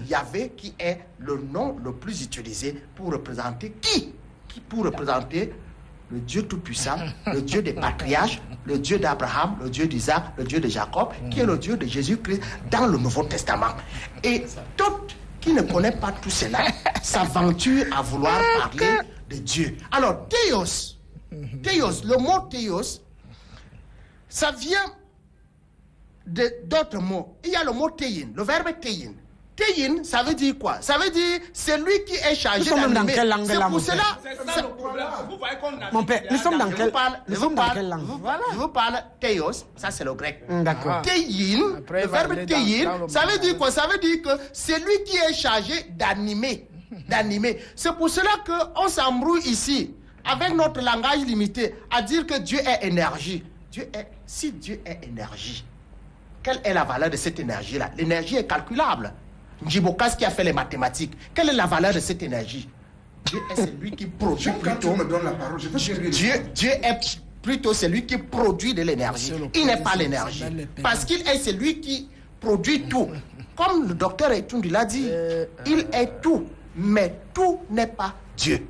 Yahvé qui est le nom le plus utilisé pour représenter qui pour représenter le Dieu Tout-Puissant, le Dieu des patriarches, le Dieu d'Abraham, le Dieu d'Isaac, le Dieu de Jacob, qui est le Dieu de Jésus-Christ dans le Nouveau Testament. Et tout qui ne connaît pas tout cela s'aventure à vouloir parler de Dieu. Alors, Théos, le mot Théos, ça vient d'autres mots. Il y a le mot Théin, le verbe Théin. Théin, ça veut dire quoi? Ça veut dire c'est lui qui est chargé d'animer. C'est pour cela. Mon père, nous sommes dans quelle langue? Je vous parle Théos, ça c'est le grec. D'accord. Théin, le verbe Théin, ça veut dire quoi? Ça veut dire que c'est lui qui est chargé d'animer. C'est pour cela qu'on s'embrouille ici, avec notre langage limité, à dire que Dieu est énergie. Si Dieu est énergie, quelle est la valeur de cette énergie-là? L'énergie est calculable. Njibokas qui a fait les mathématiques, quelle est la valeur de cette énergie? Dieu est celui qui produit plutôt. Dieu est plutôt celui qui produit de l'énergie. Il n'est pas l'énergie. Parce qu'il est celui qui produit tout. Comme le docteur Etundi l'a dit, il est tout, mais tout n'est pas Dieu.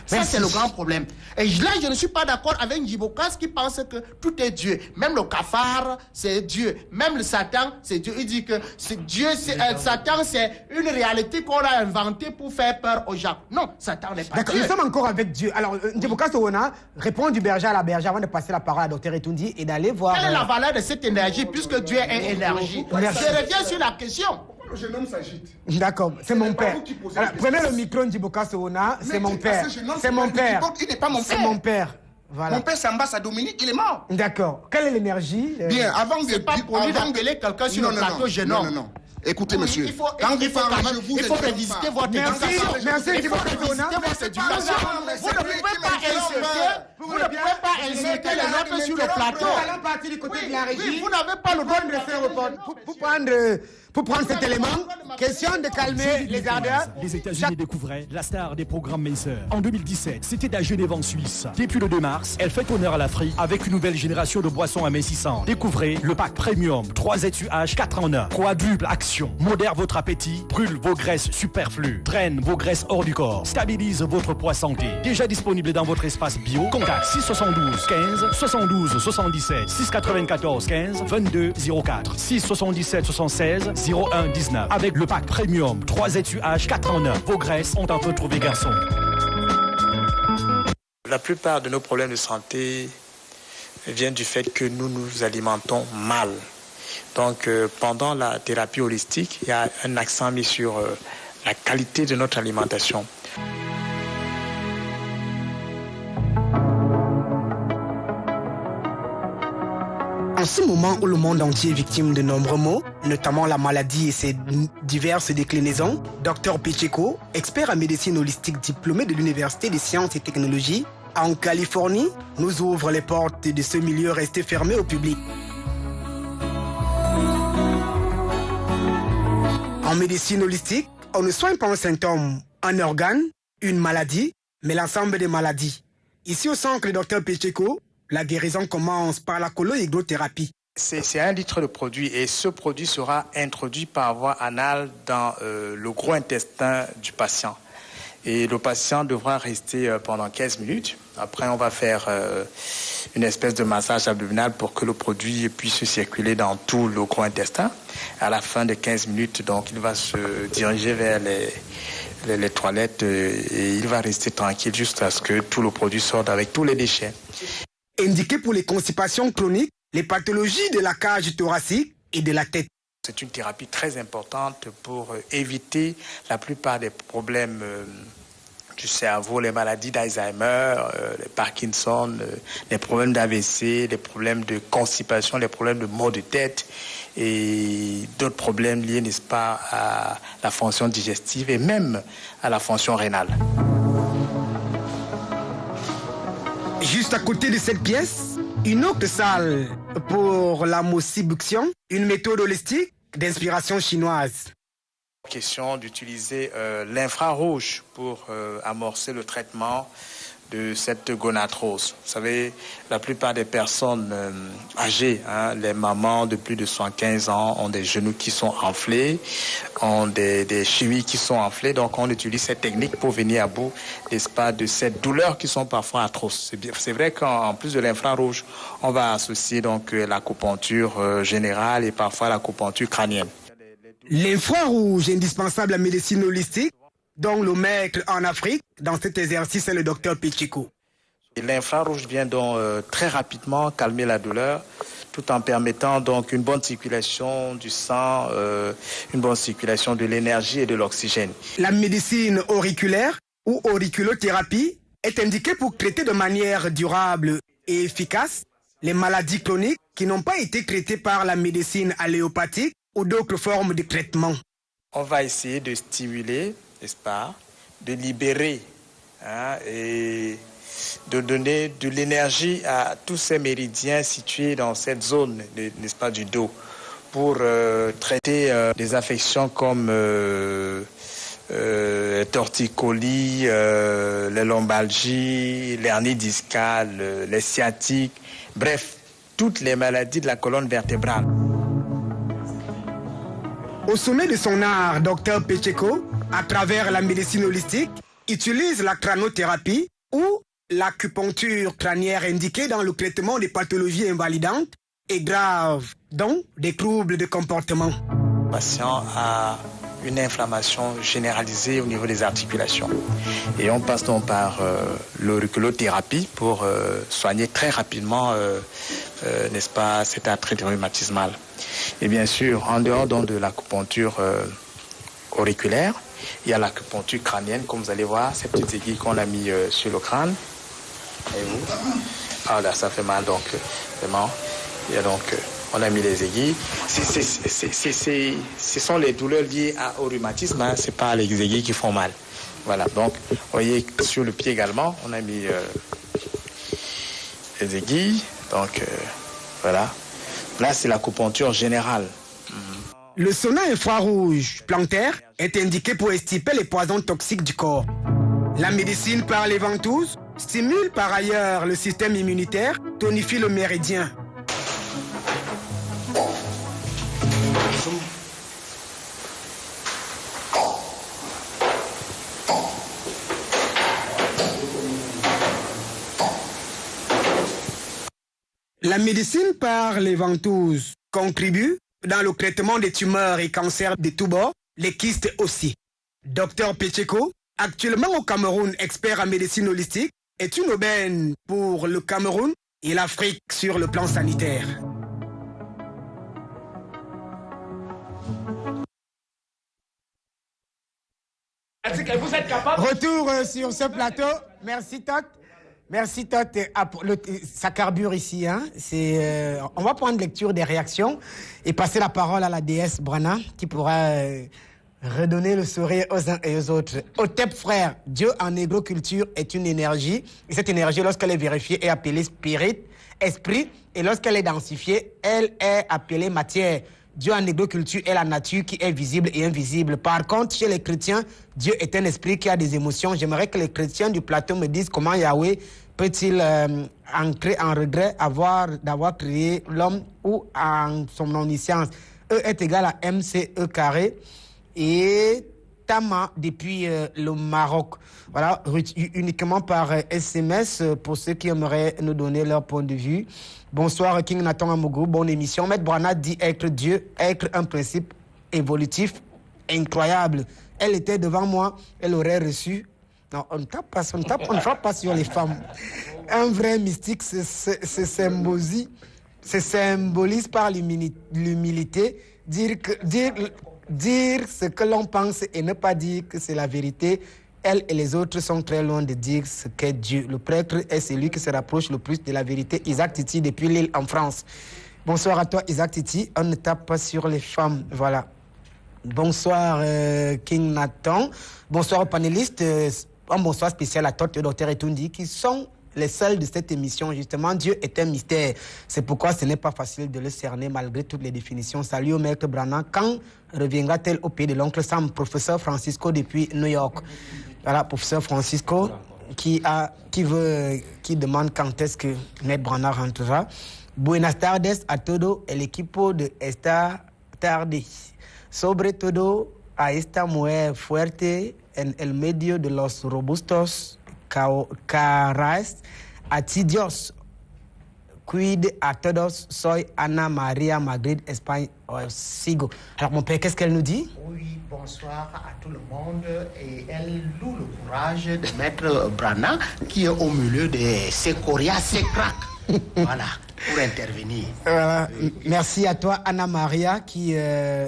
Ça, c'est le grand problème. Et là, je ne suis pas d'accord avec Njibokas qui pense que tout est Dieu. Même le cafard, c'est Dieu. Même le Satan, c'est Dieu. Il dit que Dieu, Satan, c'est une réalité qu'on a inventée pour faire peur aux gens. Non, Satan n'est pas Dieu. Nous sommes encore avec Dieu. Alors, Njibokas Owona répond du berger à la berger avant de passer la parole à Dr Etundi et d'aller voir... Quelle est la valeur de cette énergie puisque Dieu est énergie? Je reviens sur la question. Le jeune homme s'agite. D'accord, c'est mon père. Alors, prenez le micro, Njibokas Owona, c'est mon père. C'est mon père. Il n'est pas mon père. C'est mon père. Voilà. Mon père s'embasse à Dominique, il est mort. D'accord. Quelle est l'énergie? Bien, avant de... pas poli d'engueuler quelqu'un sur le plateau, jeune homme. Non. Écoutez, monsieur, il faut revisiter votre éducation. Merci, Njibokas Owona. Vous ne pouvez pas insulter les autres sur le plateau. Nous allons partir du côté de la régie. Vous n'avez pas le droit de faire report. Pour prendre cet élément, question de calmer les ardeurs. Les États-Unis découvraient la star des programmes Meiser. En 2017, c'était à Genève en Suisse. Depuis le 2 mars, elle fait honneur à l'Afrique avec une nouvelle génération de boissons amincissantes. Découvrez le pack premium 3 étuages 4 en 1. Quadruple action. Modère votre appétit, brûle vos graisses superflues, draine vos graisses hors du corps, stabilise votre poids santé. Déjà disponible dans votre espace bio. Contact 672 15 72 77 694 15 22 04 677 76 01 19 avec le pack premium 3 étuages 4 en 1. Vos graisses ont enfin trouvé garçon. La plupart de nos problèmes de santé viennent du fait que nous nous alimentons mal. Donc pendant la thérapie holistique, il y a un accent mis sur la qualité de notre alimentation. En ce moment où le monde entier est victime de nombreux maux, notamment la maladie et ses diverses déclinaisons, Dr Pacheco, expert en médecine holistique diplômé de l'Université des sciences et technologies, en Californie, nous ouvre les portes de ce milieu resté fermé au public. En médecine holistique, on ne soigne pas un symptôme, un organe, une maladie, mais l'ensemble des maladies. Ici au centre de Dr Pacheco, la guérison commence par la colloïdrothérapie. C'est 1 litre de produit et ce produit sera introduit par voie anale dans le gros intestin du patient. Et le patient devra rester pendant 15 minutes. Après, on va faire une espèce de massage abdominal pour que le produit puisse circuler dans tout le gros intestin. À la fin de 15 minutes, donc, il va se diriger vers les toilettes et il va rester tranquille jusqu'à ce que tout le produit sorte avec tous les déchets. Indiqué pour les constipations chroniques, les pathologies de la cage thoracique et de la tête. C'est une thérapie très importante pour éviter la plupart des problèmes du cerveau, les maladies d'Alzheimer, les Parkinson, les problèmes d'AVC, les problèmes de constipation, les problèmes de maux de tête et d'autres problèmes liés, n'est-ce pas, à la fonction digestive et même à la fonction rénale. Juste à côté de cette pièce, une autre salle pour la moxibuction, une méthode holistique d'inspiration chinoise. Question d'utiliser l'infrarouge pour amorcer le traitement de cette gonarthrose. Vous savez, la plupart des personnes âgées, les mamans de plus de 75 ans, ont des genoux qui sont enflés, ont des chevilles qui sont enflées. Donc, on utilise cette technique pour venir à bout, n'est-ce pas, de ces douleurs qui sont parfois atroces. C'est vrai qu'en plus de l'infrarouge, on va associer donc l'acupuncture générale et parfois l'acupuncture crânienne. L'infrarouge indispensable à la médecine holistique, dont le maître en Afrique, dans cet exercice, est le docteur Pécheko. L'infrarouge vient donc très rapidement calmer la douleur, tout en permettant donc une bonne circulation du sang, une bonne circulation de l'énergie et de l'oxygène. La médecine auriculaire ou auriculothérapie est indiquée pour traiter de manière durable et efficace les maladies chroniques qui n'ont pas été traitées par la médecine alléopathique ou d'autres formes de traitement. On va essayer de stimuler, n'est-ce pas, de libérer et de donner de l'énergie à tous ces méridiens situés dans cette zone, n'est-ce pas, du dos, pour traiter des affections comme les torticolis, les lombalgies, l'hernie discale, les sciatiques, bref, toutes les maladies de la colonne vertébrale. Au sommet de son art, Dr Pécheko, à travers la médecine holistique, utilise la crânothérapie ou l'acupuncture crânienne indiquée dans le traitement des pathologies invalidantes et graves, dont des troubles de comportement. Le patient a une inflammation généralisée au niveau des articulations. Et on passe donc par l'auriculothérapie pour soigner très rapidement, n'est-ce pas, cet arthrite rhumatismale. Et bien sûr, en dehors donc de l'acupuncture auriculaire, il y a l'acupuncture crânienne, comme vous allez voir, ces petites aiguilles qu'on a mis sur le crâne. Et vous, ah là, ça fait mal, donc vraiment. Il y a donc, on a mis les aiguilles. Ce sont les douleurs liées au rhumatisme, ce n'est pas les aiguilles qui font mal. Voilà, donc, vous voyez, sur le pied également, on a mis les aiguilles. Donc, voilà. Là, c'est l'acupuncture générale. Le sauna infrarouge plantaire est indiqué pour extirper les poisons toxiques du corps. La médecine par les ventouses stimule par ailleurs le système immunitaire, tonifie le méridien. La médecine par les ventouses contribue dans le traitement des tumeurs et cancers de tous bords, les kystes aussi. Dr Pécheko, actuellement au Cameroun, expert en médecine holistique, est une aubaine pour le Cameroun et l'Afrique sur le plan sanitaire. Vous êtes capable? Retour sur ce plateau. Merci Tot. Merci Tot. Ça carbure ici. Hein. On va prendre lecture des réactions et passer la parole à la déesse Brana qui pourra redonner le sourire aux uns et aux autres. Otep frère, Dieu en négro-culture est une énergie. Et cette énergie, lorsqu'elle est vérifiée, est appelée esprit. Et lorsqu'elle est densifiée, elle est appelée matière. Dieu en négro-culture est la nature qui est visible et invisible. Par contre, chez les chrétiens, Dieu est un esprit qui a des émotions. J'aimerais que les chrétiens du plateau me disent comment Yahweh peut-il entrer en regret d'avoir créé l'homme ou en son omniscience. E est égal à MCE carré et Tama depuis le Maroc. Voilà, uniquement par SMS pour ceux qui aimeraient nous donner leur point de vue. Bonsoir King Nathan Amougou, bonne émission. Maître Brana dit être Dieu, être un principe évolutif incroyable. Elle était devant moi, elle aurait reçu... Non, on ne frappe pas sur les femmes. Un vrai mystique se symbolise par l'humilité, dire ce que l'on pense et ne pas dire que c'est la vérité. Elle et les autres sont très loin de dire ce qu'est Dieu. Le prêtre est celui qui se rapproche le plus de la vérité. Isaac Titi depuis Lille en France. Bonsoir à toi Isaac Titi. On ne tape pas sur les femmes. Voilà. Bonsoir King Nathan. Bonsoir aux panélistes. Un bonsoir spécial à toi, Dr Etundi, qui sont les seuls de cette émission. Justement, Dieu est un mystère. C'est pourquoi ce n'est pas facile de le cerner malgré toutes les définitions. Salut au maître Brana. Quand reviendra-t-elle au pays de l'oncle Sam? Professeur Francisco depuis New York. Voilà, professeur Francisco. qui demande quand est-ce que Maître Brana rentrera. Buenas tardes a todo el equipo de esta tarde. Sobre todo a esta mujer fuerte en el medio de los robustos caras. A ti Dios. Cuide a todos. Soy Ana Maria Madrid, Espagne. Sigo. Alors mon père, qu'est-ce qu'elle nous dit? Oui, bonsoir à tout le monde. Et elle loue le courage de Maître Brana qui est au milieu de ses coriaces, ses cracks. Voilà, pour intervenir. Merci à toi, Anna Maria, qui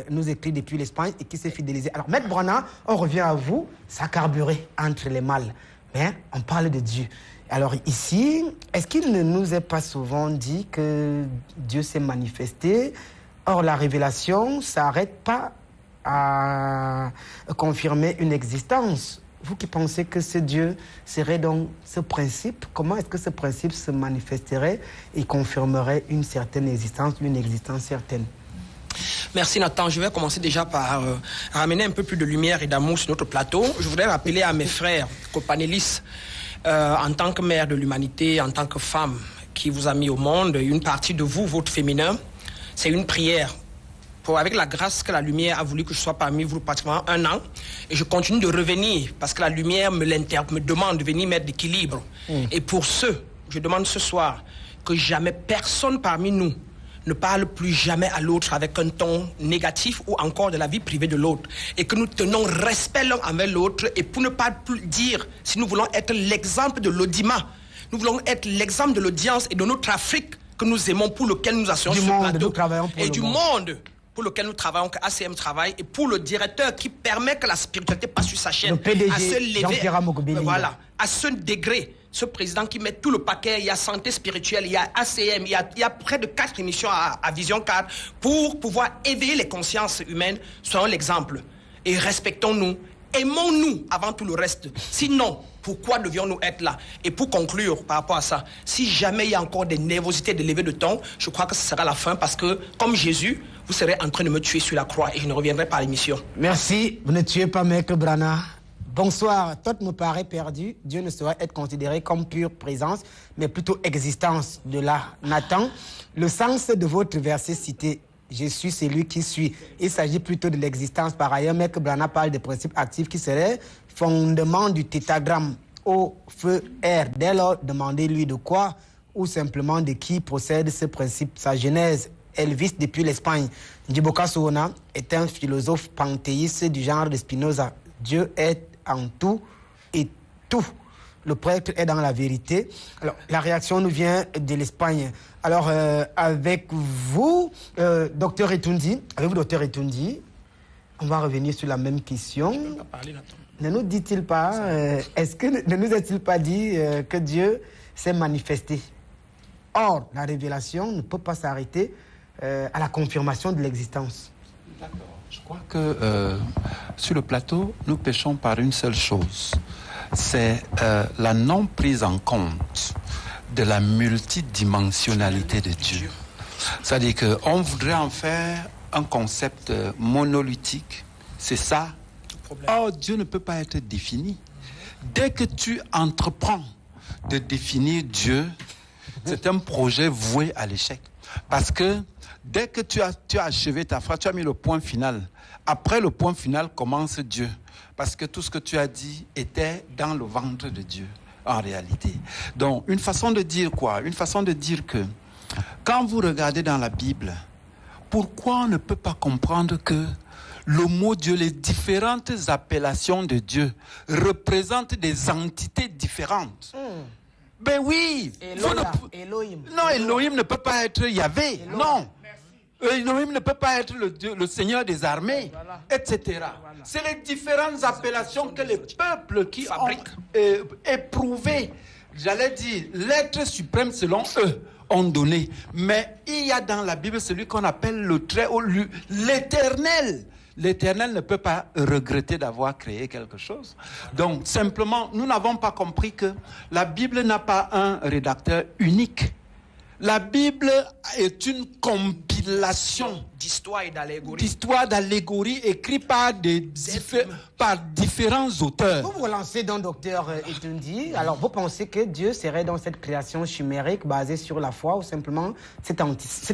nous écrit depuis l'Espagne et qui s'est fidélisée. Alors, Maître Brana, on revient à vous. Ça a carburé entre les mâles. Mais on parle de Dieu. Alors ici, est-ce qu'il ne nous est pas souvent dit que Dieu s'est manifesté? Or, la révélation ne s'arrête pas à confirmer une existence. Vous qui pensez que ce Dieu serait donc ce principe, comment est-ce que ce principe se manifesterait et confirmerait une certaine existence, une existence certaine? Merci Nathan. Je vais commencer déjà par ramener un peu plus de lumière et d'amour sur notre plateau. Je voudrais rappeler à mes frères copanélistes, en tant que mère de l'humanité, en tant que femme qui vous a mis au monde, une partie de vous, votre féminin, c'est une prière. Avec la grâce que la lumière a voulu que je sois parmi vous pratiquement 1 an, et je continue de revenir parce que la lumière me demande de venir mettre d'équilibre. Et pour ce, je demande ce soir que jamais personne parmi nous ne parle plus jamais à l'autre avec un ton négatif ou encore de la vie privée de l'autre. Et que nous tenons respect l'un envers l'autre, et pour ne pas plus dire, si nous voulons être l'exemple de l'audimat, nous voulons être l'exemple de l'audience et de notre Afrique que nous aimons, pour lequel nous assurons ce plateau, et du monde pour lequel nous travaillons, que ACM travaille, et pour le directeur qui permet que la spiritualité passe sur sa chaîne, à se lever, voilà, à ce degré. Ce président qui met tout le paquet, il y a santé spirituelle, il y a ACM, il y a près de 4 émissions à Vision 4 pour pouvoir éveiller les consciences humaines. Soyons l'exemple et respectons-nous, aimons-nous avant tout le reste. Sinon, pourquoi devions-nous être là? Et pour conclure par rapport à ça, si jamais il y a encore des nervosités de lever de ton, je crois que ce sera la fin, parce que comme Jésus, vous serez en train de me tuer sur la croix et je ne reviendrai pas à l'émission. Merci, vous ne tuez pas Maître Brana. Bonsoir, tout me paraît perdu. Dieu ne saurait être considéré comme pure présence, mais plutôt existence de là. Nathan, le sens de votre verset cité, je suis celui qui suis. Il s'agit plutôt de l'existence. Par ailleurs, Maître Brana parle des principes actifs qui seraient fondement du tétragramme au feu R. Dès lors, demandez-lui de quoi ou simplement de qui procède ce principe. Sa genèse, Elvis depuis l'Espagne. Djiboka Soona est un philosophe panthéiste du genre de Spinoza. Dieu est en tout et tout. Le prêtre est dans la vérité. Alors, la réaction nous vient de l'Espagne. Alors, avec vous, docteur Etundi, on va revenir sur la même question. Ne nous dit-il pas, ne nous a-t-il pas dit que Dieu s'est manifesté? Or, la révélation ne peut pas s'arrêter à la confirmation de l'existence. D'accord. Je crois que sur le plateau, nous péchons par une seule chose. C'est la non prise en compte de la multidimensionnalité de Dieu. C'est-à-dire qu'on voudrait en faire un concept monolithique. C'est ça. Or, Dieu ne peut pas être défini. Dès que tu entreprends de définir Dieu, c'est un projet voué à l'échec. Parce que dès que tu as achevé ta phrase, tu as mis le point final. Après le point final commence Dieu. Parce que tout ce que tu as dit était dans le ventre de Dieu, en réalité. Donc, une façon de dire quoi? Une façon de dire que, quand vous regardez dans la Bible, pourquoi on ne peut pas comprendre que le mot Dieu, les différentes appellations de Dieu, représentent des entités différentes? Ben oui. Elohim. Non, Elohim ne peut pas être Yahvé. Non. Elohim ne peut pas être le Seigneur des armées, etc. Voilà. C'est les différentes appellations que les peuples qui ont éprouvé, j'allais dire, l'être suprême selon eux, ont donné. Mais il y a dans la Bible celui qu'on appelle le Très-Haut, l'Éternel. L'Éternel ne peut pas regretter d'avoir créé quelque chose. Donc, simplement, nous n'avons pas compris que la Bible n'a pas un rédacteur unique. La Bible est une compilation d'histoires et d'allégories. D'histoires, d'allégories écrites par différents auteurs. Vous vous relancez dans Docteur Etundi. Alors, vous pensez que Dieu serait dans cette création chimérique basée sur la foi ou simplement cette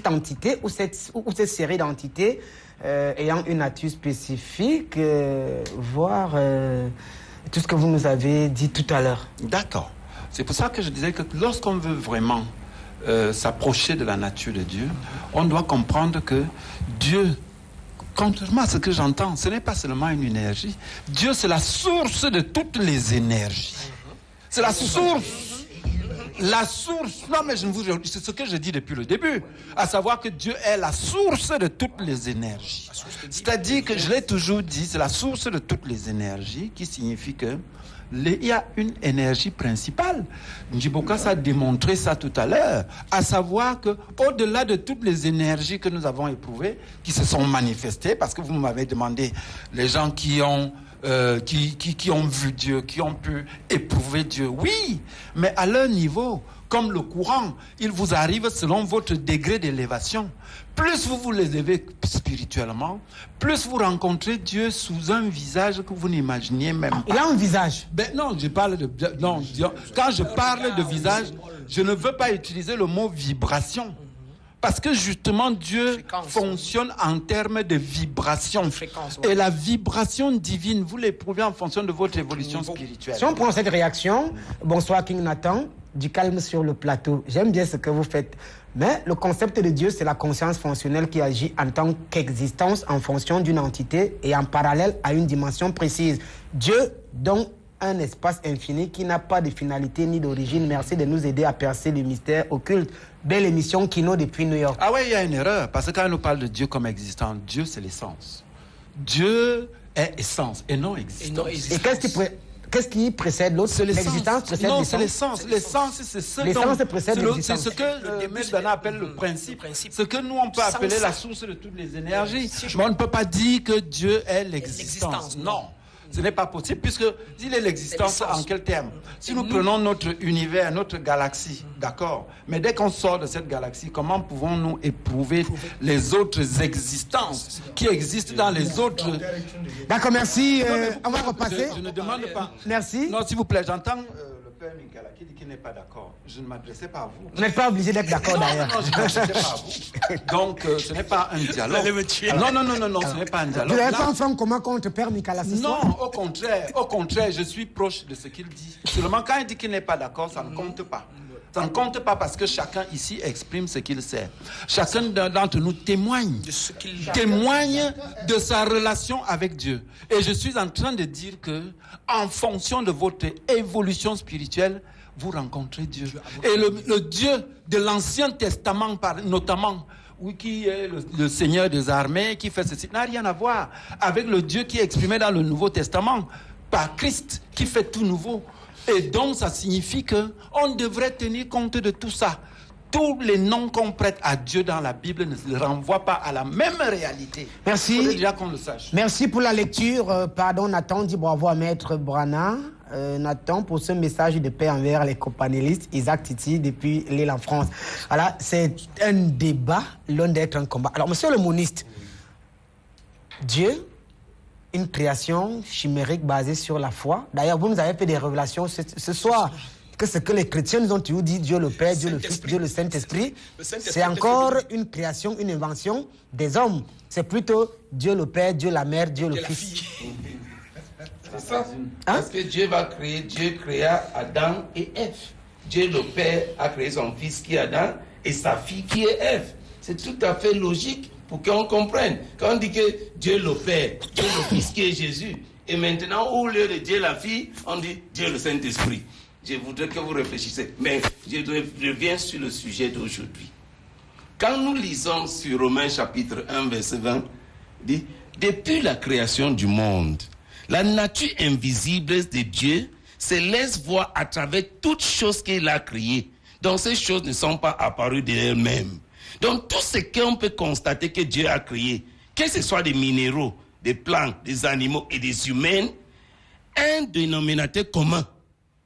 entité ou cette série d'entités ayant une nature spécifique, voire tout ce que vous nous avez dit tout à l'heure? D'accord. C'est pour ça que je disais que lorsqu'on veut vraiment s'approcher de la nature de Dieu, on doit comprendre que Dieu, contrairement à ce que j'entends, ce n'est pas seulement une énergie. Dieu, c'est la source de toutes les énergies. C'est la source. La source. Non, mais c'est ce que je dis depuis le début. À savoir que Dieu est la source de toutes les énergies. C'est-à-dire que je l'ai toujours dit, c'est la source de toutes les énergies, qui signifie que il y a une énergie principale. Njibokasa a démontré ça tout à l'heure, à savoir que au-delà de toutes les énergies que nous avons éprouvées, qui se sont manifestées, parce que vous m'avez demandé les gens qui ont vu Dieu, qui ont pu éprouver Dieu, oui, mais à leur niveau, comme le courant, il vous arrive selon votre degré d'élévation. Plus vous vous élevez spirituellement, plus vous rencontrez Dieu sous un visage que vous n'imaginiez même pas. Il a un visage? Non, je parle de... Non, quand je parle de visage, je ne veux pas utiliser le mot vibration. Parce que justement, Dieu fonctionne en termes de vibration. Et la vibration divine, vous l'éprouvez en fonction de votre évolution spirituelle. Si on prend cette réaction, bonsoir King Nathan, du calme sur le plateau. J'aime bien ce que vous faites. Mais le concept de Dieu, c'est la conscience fonctionnelle qui agit en tant qu'existence en fonction d'une entité et en parallèle à une dimension précise. Dieu, donc un espace infini qui n'a pas de finalité ni d'origine. Merci de nous aider à percer le mystère occulte. Belle émission Kino depuis New York. Ah ouais, il y a une erreur. Parce que quand on nous parle de Dieu comme existant, Dieu, c'est l'essence. Dieu est essence et non existence. Et qu'est-ce qui précède l'autre? L'existence précède l'essence? Non, c'est l'essence. L'essence, c'est ce l'essence précède l'existence. C'est ce que M. Dana appelle le principe. Ce que nous, on peut appeler la source de toutes les énergies. Mais on ne peut pas dire que Dieu est l'existence. Non. Ce n'est pas possible, puisque s'il est l'existence, en quel terme? Si nous prenons notre univers, notre galaxie, d'accord, mais dès qu'on sort de cette galaxie, comment pouvons-nous éprouver les autres existences qui existent dans les autres... D'accord, merci. On va repasser. Je ne demande pas. Merci. Non, s'il vous plaît, j'entends le père Mikala qui dit qu'il n'est pas d'accord. Je ne m'adressais pas à vous. Vous n'êtes pas obligé d'être d'accord d'ailleurs. Non, je ne m'adressais pas à vous. Donc, ce n'est pas un dialogue. Non, ce n'est pas un dialogue. Vous n'avez pas en commun contre père Mikala ce soir? Non, au contraire, je suis proche de ce qu'il dit. Seulement quand il dit qu'il n'est pas d'accord, ça ne compte pas. Ça ne compte pas parce que chacun ici exprime ce qu'il sait. Chacun d'entre nous témoigne de sa relation avec Dieu. Et je suis en train de dire que, en fonction de votre évolution spirituelle, vous rencontrez Dieu. Et le Dieu de l'Ancien Testament, notamment, qui est le Seigneur des armées, qui fait ceci, n'a rien à voir avec le Dieu qui est exprimé dans le Nouveau Testament, par Christ, qui fait tout nouveau. Et donc, ça signifie qu'on devrait tenir compte de tout ça. Tous les noms qu'on prête à Dieu dans la Bible ne renvoient pas à la même réalité. Merci. Il faudrait déjà qu'on le sache. Merci pour la lecture. Pardon, Nathan dit bravo à Maître Brana. Nathan, pour ce message de paix envers les copanélistes, Isaac Titi, depuis l'île en France. Voilà, c'est un débat, loin d'être un combat. Alors, monsieur le moniste, Dieu, une création chimérique basée sur la foi. D'ailleurs, vous nous avez fait des révélations ce soir, que ce que les chrétiens nous ont toujours dit, Dieu le Père, Dieu le Fils, Dieu le Saint-Esprit, c'est encore une création, une invention des hommes. C'est plutôt Dieu le Père, Dieu la Mère, Dieu le Fils. C'est ça. Parce que Dieu créa Adam et Ève. Dieu le Père a créé son fils qui est Adam et sa fille qui est Ève. C'est tout à fait logique pour qu'on comprenne. Quand on dit que Dieu le Père, Dieu le Fils qui est Jésus, et maintenant au lieu de Dieu la fille, on dit Dieu le Saint-Esprit. Je voudrais que vous réfléchissiez. Mais je reviens sur le sujet d'aujourd'hui. Quand nous lisons sur Romains chapitre 1, verset 20, dit, depuis la création du monde, la nature invisible de Dieu se laisse voir à travers toutes choses qu'il a créées. Donc ces choses ne sont pas apparues d'elles-mêmes. Donc tout ce qu'on peut constater que Dieu a créé, que ce soit des minéraux, des plantes, des animaux et des humains, un dénominateur commun,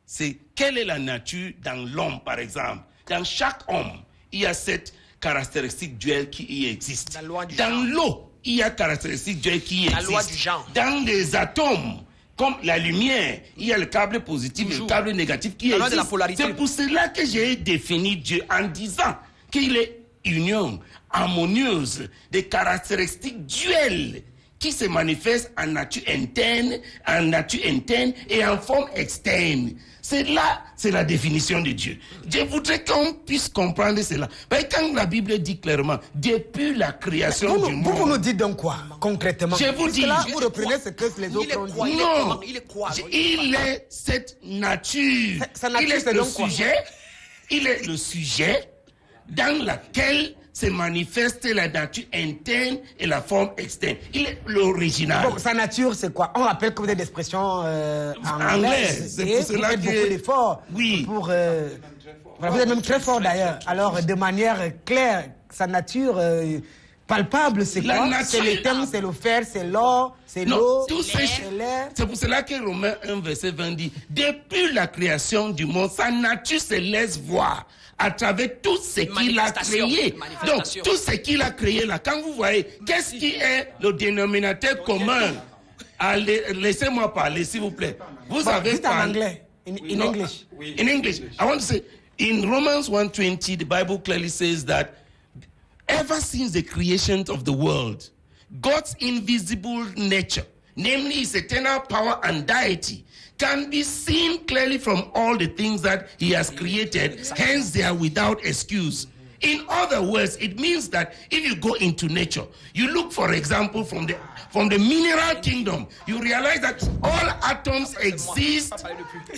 c'est quelle est la nature dans l'homme, par exemple. Dans chaque homme, il y a cette caractéristique duelle qui y existe. Dans l'eau, il y a caractéristique duelle qui y existe. La loi du genre. Dans les atomes, comme la lumière, il y a le câble positif et le câble négatif qui existe. C'est pour cela que j'ai défini Dieu en disant qu'il est union harmonieuse des caractéristiques duelles qui se manifestent en nature interne et en forme externe. C'est là, c'est la définition de Dieu. Je voudrais qu'on puisse comprendre cela. Parce que quand la Bible dit clairement, depuis la création du monde... Vous nous dites donc quoi, concrètement? Je vous dis... Là, vous reprenez ce que les autres ont dit. Non, il est cette nature. Sa nature, il est c'est le donc quoi? sujet. Il est le sujet dans laquelle se manifeste la nature interne et la forme externe. Il est l'original. Donc, sa nature, c'est quoi? On rappelle que vous avez des expressions anglaises. C'est pour cela que... Vous faites beaucoup d'efforts. Oui. Vous êtes même très fort d'ailleurs. Alors, de manière claire, sa nature palpable, c'est quoi? C'est le thème, c'est le fer, c'est l'or, c'est l'eau, c'est l'air. C'est pour cela que Romains 1, verset 20 dit, depuis la création du monde, sa nature se laisse voir à travers tout ce qu'il a créé. Donc, tout ce qu'il a créé là, quand vous voyez, qu'est-ce qui est le dénominateur commun? Laissez-moi parler, s'il vous plaît. Vous avez parlé... en anglais. In English. In English. I want to say, in Romans 1:20, the Bible clearly says that ever since the creation of the world, God's invisible nature, namely his eternal power and deity, can be seen clearly from all the things that he has created, hence they are without excuse. In other words, it means that if you go into nature, you look, for example, from the mineral kingdom, you realize that all atoms exist,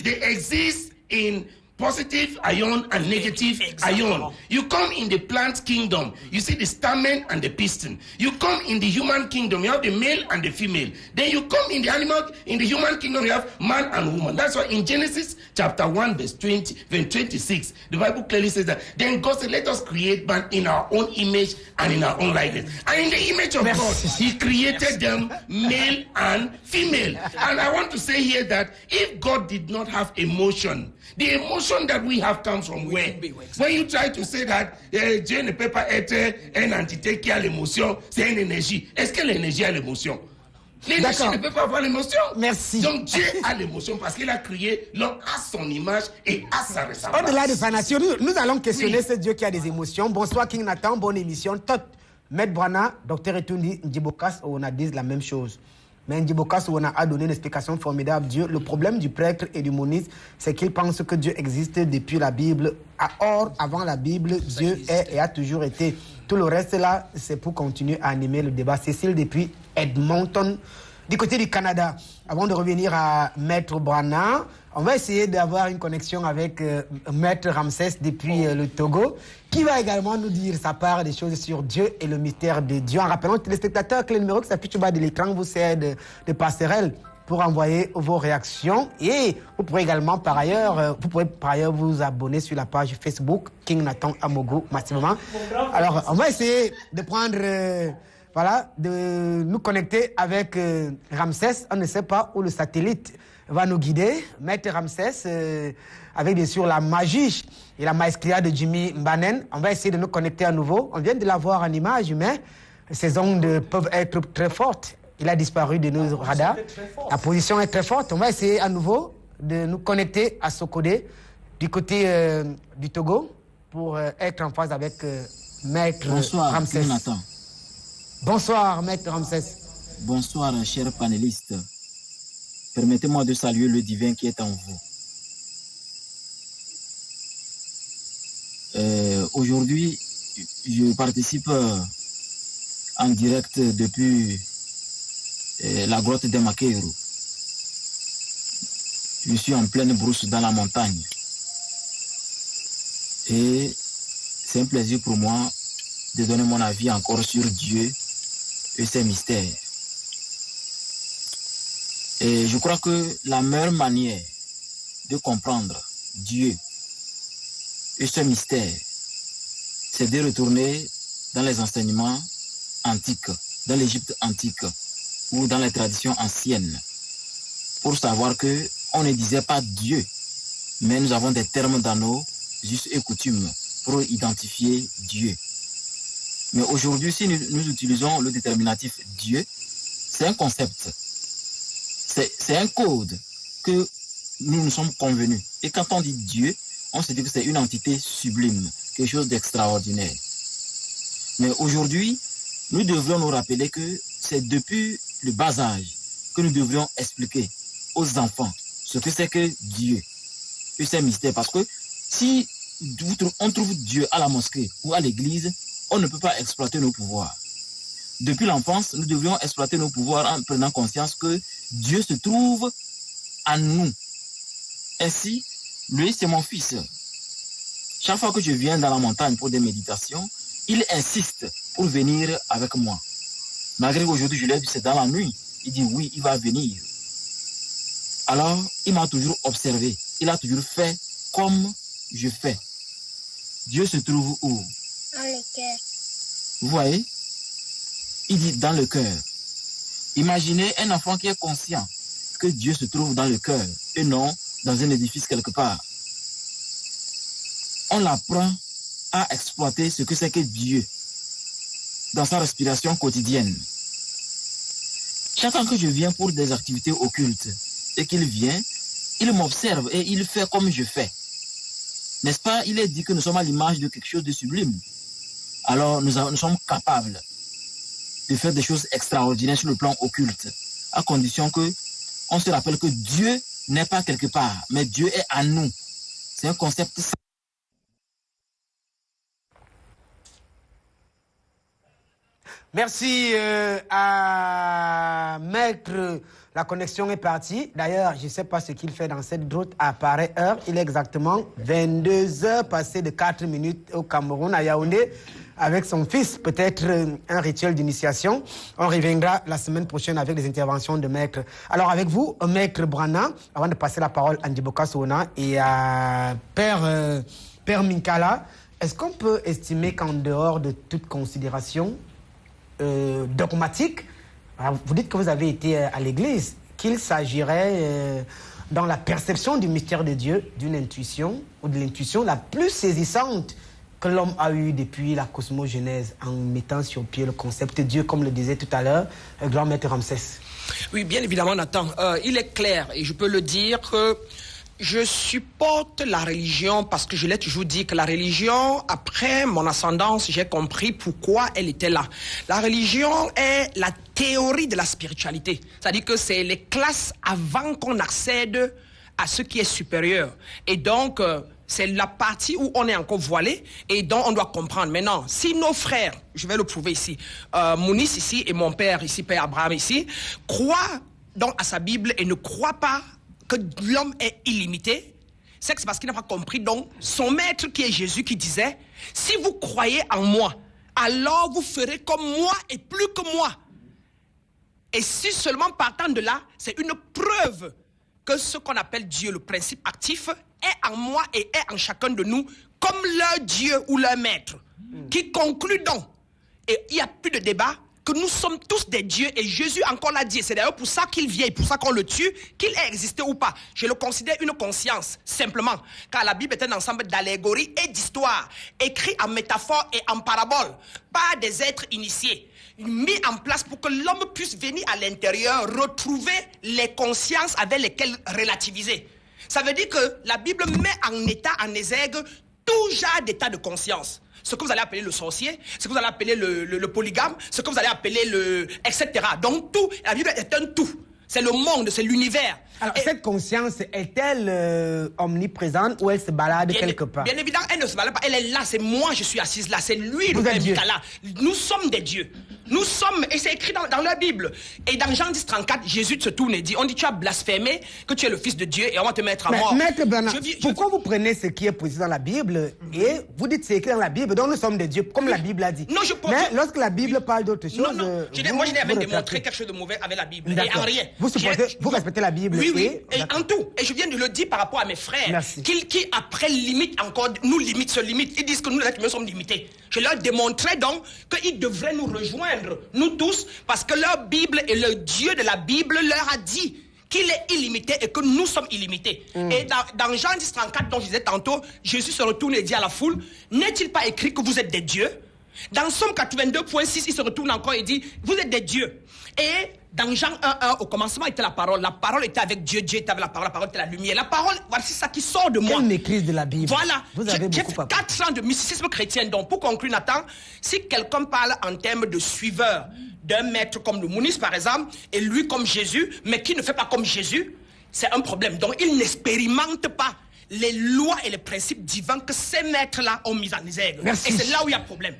they exist in positive ion and negative ion. You come in the plant kingdom, you see the stamen and the piston. You come in the human kingdom, you have the male and the female. Then you come in the human kingdom, you have man and woman. That's why in Genesis chapter 1, verse 26, the Bible clearly says that then God said, let us create man in our own image and in our own likeness. And in the image of God, he created them male and female. And I want to say here that if God did not have emotion, the emotion that we have comes from where? When you try to say that Dieu ne peut pas être une entité qui a l'émotion, c'est une énergie. Est-ce que l'énergie a l'émotion? L'énergie ne peut pas avoir l'émotion. Merci. Donc Dieu a l'émotion parce qu'il a créé l'homme à son image et à sa ressemblance. Au-delà de sa nature, nous allons questionner ce Dieu qui a des émotions. Bonsoir King Nathan, bonne émission. Tot, Maître Brana, Docteur Etundi, Ndjibokas, on a dit la même chose. Mais Ndjibokas a donné une explication formidable. Dieu, le problème du prêtre et du moniste, c'est qu'il pense que Dieu existe depuis la Bible. Or, avant la Bible, Dieu est et a toujours été. Tout le reste là, c'est pour continuer à animer le débat. Cécile depuis Edmonton, du côté du Canada. Avant de revenir à Maître Brana, on va essayer d'avoir une connexion avec Maître Ramsès depuis le Togo, qui va également nous dire sa part des choses sur Dieu et le mystère de Dieu. En rappelant aux téléspectateurs que le numéro qui s'affiche au bas de l'écran vous sert de passerelle pour envoyer vos réactions. Et vous pourrez également par ailleurs, vous abonner sur la page Facebook King Nathan Amogo massivement. Alors, on va essayer de prendre... de nous connecter avec Ramsès. On ne sait pas où le satellite va nous guider. Maître Ramsès, avec bien sûr la magie et la maestria de Jimmy Mbanen. On va essayer de nous connecter à nouveau. On vient de la voir en image, mais ces ondes peuvent être très fortes. Il a disparu de nos radars. La position est très forte. On va essayer à nouveau de nous connecter à Sokodé, du côté du Togo, pour être en phase avec Maître Ramsès. Jonathan. Bonsoir, Maître Ramsès. Bonsoir, chers panélistes. Permettez-moi de saluer le divin qui est en vous. Aujourd'hui, je participe en direct depuis la grotte de Makeru. Je suis en pleine brousse dans la montagne. Et c'est un plaisir pour moi de donner mon avis encore sur Dieu et ses mystères. Et je crois que la meilleure manière de comprendre Dieu et ses mystères, c'est de retourner dans les enseignements antiques, dans l'Égypte antique ou dans les traditions anciennes, pour savoir qu'on ne disait pas Dieu, mais nous avons des termes dans nos us et coutumes pour identifier Dieu. Mais aujourd'hui, si nous utilisons le déterminatif Dieu, c'est un concept. C'est un code que nous sommes convenus. Et quand on dit Dieu, on se dit que c'est une entité sublime, quelque chose d'extraordinaire. Mais aujourd'hui, nous devrions nous rappeler que c'est depuis le bas âge que nous devrions expliquer aux enfants ce que c'est que Dieu. Et c'est un mystère parce que si on trouve Dieu à la mosquée ou à l'église, on ne peut pas exploiter nos pouvoirs. Depuis l'enfance, nous devrions exploiter nos pouvoirs en prenant conscience que Dieu se trouve en nous. Ainsi, lui, c'est mon fils. Chaque fois que je viens dans la montagne pour des méditations, il insiste pour venir avec moi. Malgré qu'aujourd'hui, je lui ai dit, c'est dans la nuit. Il dit, oui, il va venir. Alors, il m'a toujours observé. Il a toujours fait comme je fais. Dieu se trouve où? Dans le cœur. Vous voyez? Il dit dans le cœur. Imaginez un enfant qui est conscient que Dieu se trouve dans le cœur et non dans un édifice quelque part. On l'apprend à exploiter ce que c'est que Dieu dans sa respiration quotidienne. Chaque fois que je viens pour des activités occultes et qu'il vient, il m'observe et il fait comme je fais. N'est-ce pas? Il est dit que nous sommes à l'image de quelque chose de sublime. Alors nous sommes capables de faire des choses extraordinaires sur le plan occulte, à condition que on se rappelle que Dieu n'est pas quelque part, mais Dieu est en nous. C'est un concept. Merci à Maître. La connexion est partie. D'ailleurs, je ne sais pas ce qu'il fait dans cette route à pareille heure. Il est exactement 22h passé de 4 minutes au Cameroun, à Yaoundé, avec son fils. Peut-être un rituel d'initiation. On reviendra la semaine prochaine avec les interventions de Maître. Alors avec vous, Maître Brana, avant de passer la parole à Ndiboka Souna et à Père Minkala, est-ce qu'on peut estimer qu'en dehors de toute considération dogmatique, vous dites que vous avez été à l'église, qu'il s'agirait dans la perception du mystère de Dieu d'une intuition ou de l'intuition la plus saisissante que l'homme a eue depuis la cosmogénèse en mettant sur pied le concept de Dieu, comme le disait tout à l'heure le grand maître Ramsès. Oui, bien évidemment, Nathan. Il est clair, et je peux le dire, que je supporte la religion parce que je l'ai toujours dit que la religion, après mon ascendance, j'ai compris pourquoi elle était là. La religion est la théorie de la spiritualité. C'est-à-dire que c'est les classes avant qu'on accède à ce qui est supérieur. Et donc, c'est la partie où on est encore voilé et dont on doit comprendre. Maintenant, si nos frères, je vais le prouver ici, Mounis ici et mon père ici, Père Abraham ici, croient donc à sa Bible et ne croient pas que l'homme est illimité, c'est que c'est parce qu'il n'a pas compris donc son maître qui est Jésus qui disait, si vous croyez en moi, alors vous ferez comme moi et plus que moi. Et si seulement partant de là, c'est une preuve que ce qu'on appelle Dieu, le principe actif, est en moi et est en chacun de nous comme leur Dieu ou leur maître, qui conclut donc, et il n'y a plus de débat, que nous sommes tous des dieux, et Jésus encore l'a dit, c'est d'ailleurs pour ça qu'il vient, pour ça qu'on le tue, qu'il ait existé ou pas. Je le considère une conscience, simplement, car la Bible est un ensemble d'allégories et d'histoires, écrits en métaphores et en paraboles, par des êtres initiés, mis en place pour que l'homme puisse venir à l'intérieur, retrouver les consciences avec lesquelles relativiser. Ça veut dire que la Bible met en état, en exergue, tout genre d'état de conscience. Ce que vous allez appeler le sorcier, ce que vous allez appeler le polygame, ce que vous allez appeler le... etc. Donc tout, la Bible est un tout. C'est le monde, c'est l'univers. Alors, cette conscience est-elle omniprésente ou elle se balade quelque part? Bien évidemment, elle ne se balade pas. Elle est là, c'est moi, je suis assise là. C'est lui, le Père Minkala. Nous sommes des dieux. Nous sommes, et c'est écrit dans la Bible. Et dans Jean 10, 34, Jésus se tourne et dit, on dit, tu as blasphémé, que tu es le Fils de Dieu et on va te mettre à mort. Maître Bernard, pourquoi vous prenez ce qui est posé dans la Bible et vous dites c'est écrit dans la Bible, donc nous sommes des dieux, comme la Bible a dit. Non, mais lorsque la Bible parle d'autre chose... Non, moi je n'ai jamais démontré quelque chose de mauvais avec la Bible. Et en rien. Vous respectez la Bible? Oui, et en tout. Et je viens de le dire par rapport à mes frères, qui après limitent encore, nous limitent, se limitent. Ils disent que nous, les êtres humains, sommes limités. Je leur démontrais donc qu'ils devraient nous rejoindre, nous tous, parce que leur Bible et le Dieu de la Bible leur a dit qu'il est illimité et que nous sommes illimités. Et dans Jean 10, 34, dont je disais tantôt, Jésus se retourne et dit à la foule, n'est-il pas écrit que vous êtes des dieux? Dans Somme 82.6, il se retourne encore et dit, vous êtes des dieux. Et dans Jean 1.1, au commencement était la parole était avec Dieu, Dieu était avec la parole était la lumière. La parole, voici ça qui sort de moi. Quelle maîtrise de la Bible. Voilà, j'ai fait 4 ans de mysticisme chrétien. Donc pour conclure, Nathan, si quelqu'un parle en termes de suiveur d'un maître comme le Mounis par exemple, et lui comme Jésus, mais qui ne fait pas comme Jésus, c'est un problème. Donc il n'expérimente pas les lois et les principes divins que ces maîtres-là ont mis en exergue. Merci. Et c'est là où il y a problème.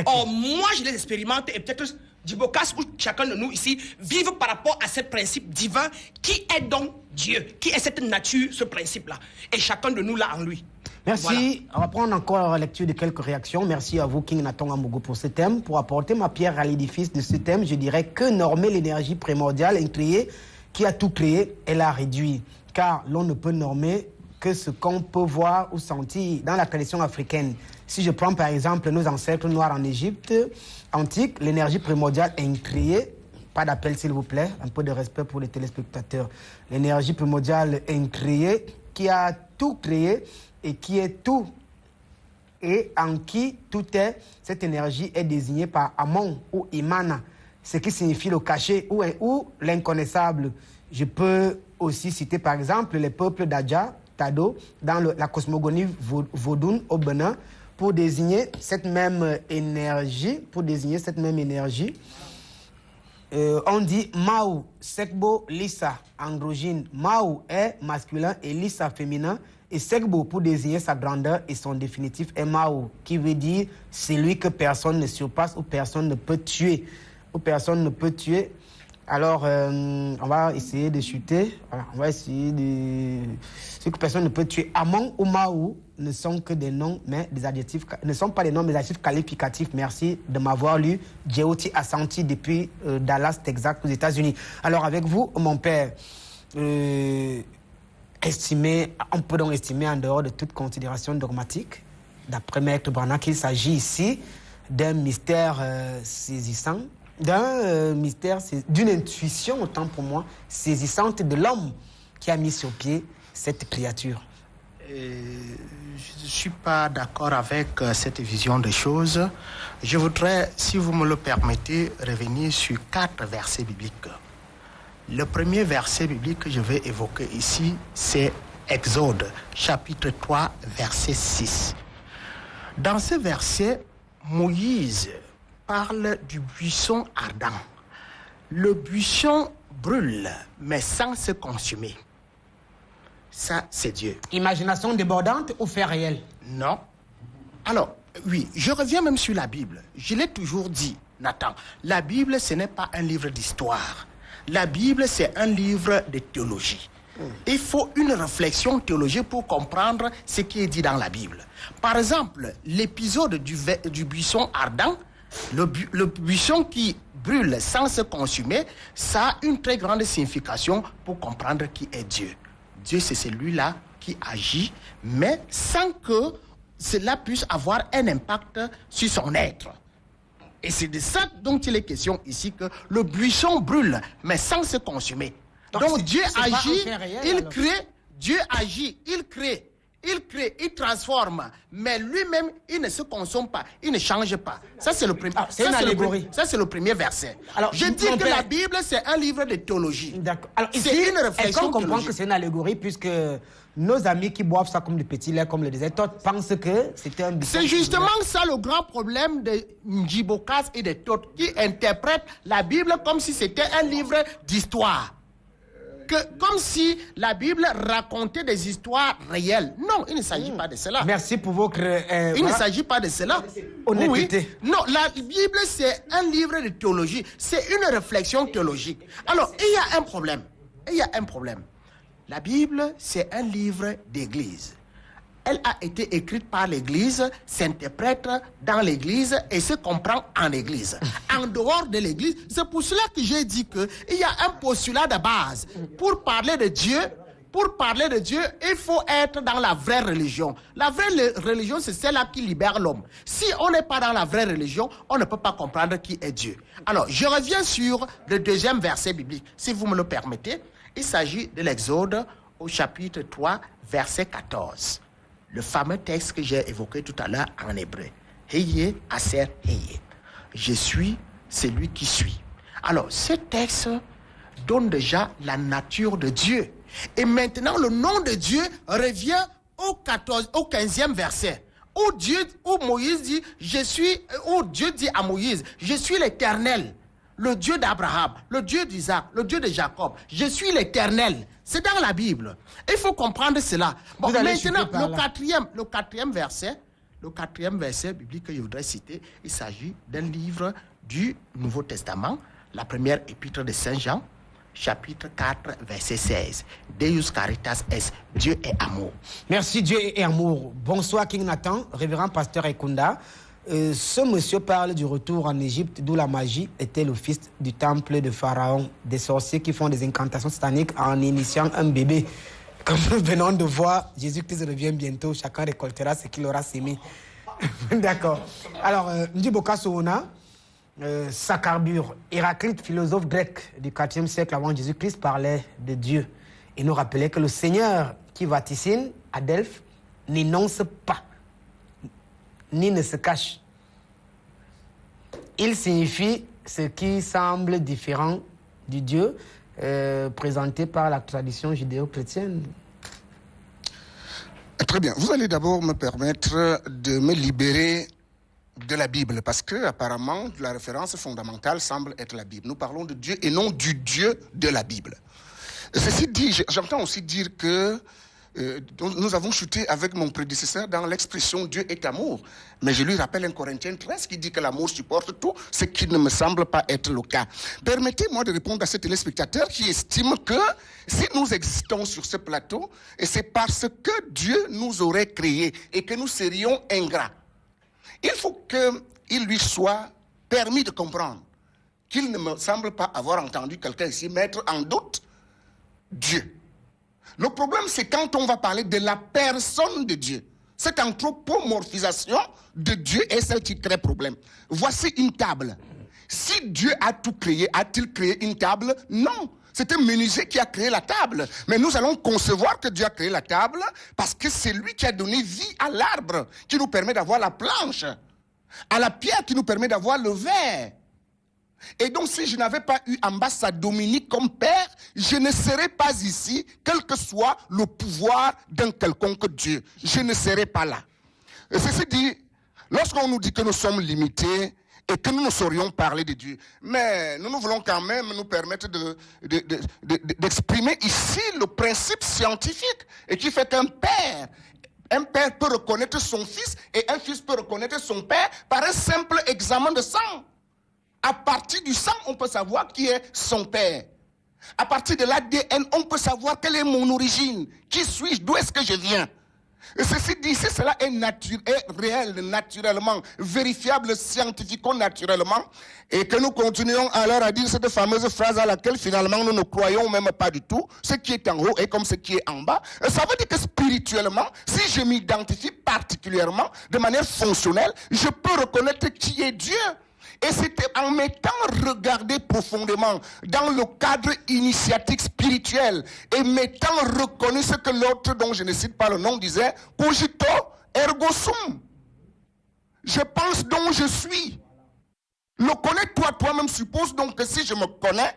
Or, moi, je les expérimente et peut-être Djibocas ou chacun de nous ici vivent par rapport à ces principes divins qui est donc Dieu, qui est cette nature, ce principe-là. Et chacun de nous l'a en lui. Merci. Voilà. On va prendre encore la lecture de quelques réactions. Merci à vous, King Nathan Amogo, pour ce thème. Pour apporter ma pierre à l'édifice de ce thème, je dirais que normer l'énergie primordiale incréée qui a tout créé, elle a réduit. Car l'on ne peut normer que ce qu'on peut voir ou sentir dans la tradition africaine. Si je prends par exemple nos ancêtres noirs en Égypte antique, l'énergie primordiale incréée, pas d'appel s'il vous plaît, un peu de respect pour les téléspectateurs. L'énergie primordiale incréée qui a tout créé et qui est tout et en qui tout est, cette énergie est désignée par Amon ou Imana, ce qui signifie le caché ou l'inconnaissable. Je peux aussi citer par exemple les peuples d'Adja, Tado, dans la cosmogonie vaudoune au Bénin, pour désigner cette même énergie, on dit Mao, Sekbo, Lissa, androgyne. Mao est masculin et Lissa féminin. Et Sekbo pour désigner sa grandeur et son définitif est Mao, qui veut dire celui que personne ne surpasse ou personne ne peut tuer. Alors, on va essayer de chuter. Voilà, on va essayer de... Ce que personne ne peut tuer. Amon ou Mao ne sont que des noms, mais des adjectifs, ne sont pas des noms, mais des adjectifs qualificatifs. Merci de m'avoir lu. Djéoti Assanti depuis Dallas, Texas, aux États-Unis. Alors, avec vous, mon père, on peut donc estimer en dehors de toute considération dogmatique, d'après Maître Branagh, qu'il s'agit ici d'un mystère saisissant, d'une intuition, autant pour moi, saisissante de l'homme qui a mis sur pied cette créature. Je ne suis pas d'accord avec cette vision des choses. Je voudrais, si vous me le permettez, revenir sur 4 versets bibliques. Le premier verset biblique que je vais évoquer ici, c'est Exode, chapitre 3, verset 6. Dans ce verset, Moïse parle du buisson ardent. Le buisson brûle, mais sans se consumer. Ça, c'est Dieu. Imagination débordante ou fait réel? Non. Alors, oui, je reviens même sur la Bible. Je l'ai toujours dit, Nathan. La Bible, ce n'est pas un livre d'histoire. La Bible, c'est un livre de théologie. Il faut une réflexion théologique pour comprendre ce qui est dit dans la Bible. Par exemple, l'épisode du buisson ardent, le buisson qui brûle sans se consumer, ça a une très grande signification pour comprendre qui est Dieu. Dieu, c'est celui-là qui agit, mais sans que cela puisse avoir un impact sur son être. Et c'est de ça dont il est question ici, que le buisson brûle, mais sans se consumer. Donc Dieu agit, il crée, Dieu agit, il crée, il transforme, mais lui-même, il ne se consomme pas, il ne change pas. Ça, c'est le premier. C'est une allégorie. Ça, c'est le premier verset. Alors, je dis que la Bible, c'est un livre de théologie. D'accord. Alors, ici, c'est une réflexion on comprend théologique. que c'est une allégorie, puisque nos amis qui boivent ça comme du petit lait, comme le disait Todd, pensent que c'était un buisson. C'est justement ça le grand problème de Djibocas et de Todd, qui interprètent la Bible comme si c'était un livre d'histoire. Comme si la Bible racontait des histoires réelles. Non, il ne s'agit pas de cela. Merci pour votre... il ne s'agit pas de cela. Honnêteté. Oui. Non, la Bible, c'est un livre de théologie. C'est une réflexion théologique. Alors, il y a un problème. La Bible, c'est un livre d'église. Elle a été écrite par l'Église, s'interprète dans l'Église et se comprend en Église. En dehors de l'Église, c'est pour cela que j'ai dit qu'il y a un postulat de base. Pour parler de Dieu, il faut être dans la vraie religion. La vraie religion, c'est celle-là qui libère l'homme. Si on n'est pas dans la vraie religion, on ne peut pas comprendre qui est Dieu. Alors, je reviens sur le deuxième verset biblique, si vous me le permettez. Il s'agit de l'Exode au chapitre 3, verset 14. Le fameux texte que j'ai évoqué tout à l'heure en hébreu. Heye aser heye. Je suis celui qui suis. Alors, ce texte donne déjà la nature de Dieu. Et maintenant, le nom de Dieu revient au 15e verset. Où Moïse dit, où Dieu dit à Moïse, je suis l'Éternel, le Dieu d'Abraham, le Dieu d'Isaac, le Dieu de Jacob. Je suis l'Éternel. C'est dans la Bible. Il faut comprendre cela. Bon, maintenant, le quatrième verset biblique que je voudrais citer, il s'agit d'un livre du Nouveau Testament, la première épître de Saint Jean, chapitre 4, verset 16. Deus caritas est, Dieu est amour. Merci, Dieu est amour. Bonsoir, King Nathan, révérend pasteur Ekunda. Ce monsieur parle du retour en Égypte, d'où la magie était le fils du temple de Pharaon, des sorciers qui font des incantations sataniques en initiant un bébé. Comme nous venons de voir, Jésus-Christ revient bientôt, chacun récoltera ce qu'il aura sémé. D'accord. Alors, Ndiboka Soona, ça carbure. Héraclite, philosophe grec du IVe siècle avant Jésus-Christ, parlait de Dieu. Il nous rappelait que le Seigneur qui vaticine à Delphes n'énonce pas, ni ne se cache. Il signifie ce qui semble différent du Dieu présenté par la tradition judéo-chrétienne. Très bien. Vous allez d'abord me permettre de me libérer de la Bible, parce que apparemment la référence fondamentale semble être la Bible. Nous parlons de Dieu et non du Dieu de la Bible. Ceci dit, j'entends aussi dire que nous avons chuté avec mon prédécesseur dans l'expression Dieu est amour. Mais je lui rappelle un Corinthiens 13 qui dit que l'amour supporte tout, ce qui ne me semble pas être le cas. Permettez-moi de répondre à ce téléspectateur qui estime que si nous existons sur ce plateau, c'est parce que Dieu nous aurait créés et que nous serions ingrats. Il faut qu'il lui soit permis de comprendre qu'il ne me semble pas avoir entendu quelqu'un ici mettre en doute Dieu. Le problème, c'est quand on va parler de la personne de Dieu. Cette anthropomorphisation de Dieu est celle qui crée problème. Voici une table. Si Dieu a tout créé, a-t-il créé une table? Non. C'est un menuisier qui a créé la table. Mais nous allons concevoir que Dieu a créé la table parce que c'est lui qui a donné vie à l'arbre, qui nous permet d'avoir la planche, à la pierre qui nous permet d'avoir le verre. Et donc, si je n'avais pas eu Ambassadeur Dominique comme père, je ne serais pas ici, quel que soit le pouvoir d'un quelconque Dieu. Je ne serais pas là. Et ceci dit, lorsqu'on nous dit que nous sommes limités et que nous ne saurions parler de Dieu, mais nous voulons quand même nous permettre d'exprimer ici le principe scientifique et qui fait qu'un père peut reconnaître son fils et un fils peut reconnaître son père par un simple examen de sang. À partir du sang, on peut savoir qui est son père. À partir de l'ADN, on peut savoir quelle est mon origine. Qui suis-je? D'où est-ce que je viens? Et ceci dit, si cela est réel, naturellement, vérifiable, scientifico-naturellement, et que nous continuons alors à dire cette fameuse phrase à laquelle finalement nous ne croyons même pas du tout, ce qui est en haut est comme ce qui est en bas, ça veut dire que spirituellement, si je m'identifie particulièrement, de manière fonctionnelle, je peux reconnaître qui est Dieu. Et c'était en m'étant regardé profondément dans le cadre initiatique spirituel et m'étant reconnu ce que l'autre, dont je ne cite pas le nom, disait « Cogito ergo sum ». Je pense donc je suis. Le connaître toi-même suppose donc que si je me connais,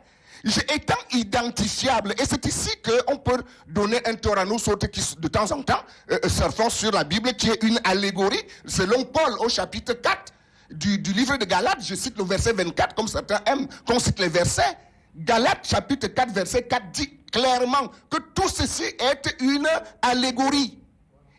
étant identifiable. Et c'est ici qu'on peut donner un tort à nous autres qui, de temps en temps, surfons sur la Bible, qui est une allégorie, selon Paul au chapitre 4. Du livre de Galates, je cite le verset 24, comme certains aiment qu'on cite les versets. Galates, chapitre 4, verset 4, dit clairement que tout ceci est une allégorie.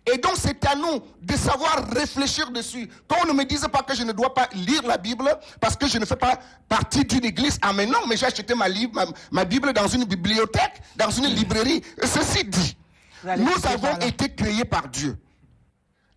Et donc c'est à nous de savoir réfléchir dessus. Qu'on ne me dise pas que je ne dois pas lire la Bible parce que je ne fais pas partie d'une église. Ah mais non, mais j'ai acheté ma Bible dans une bibliothèque, dans une librairie. Ceci dit, nous avons été créés par Dieu.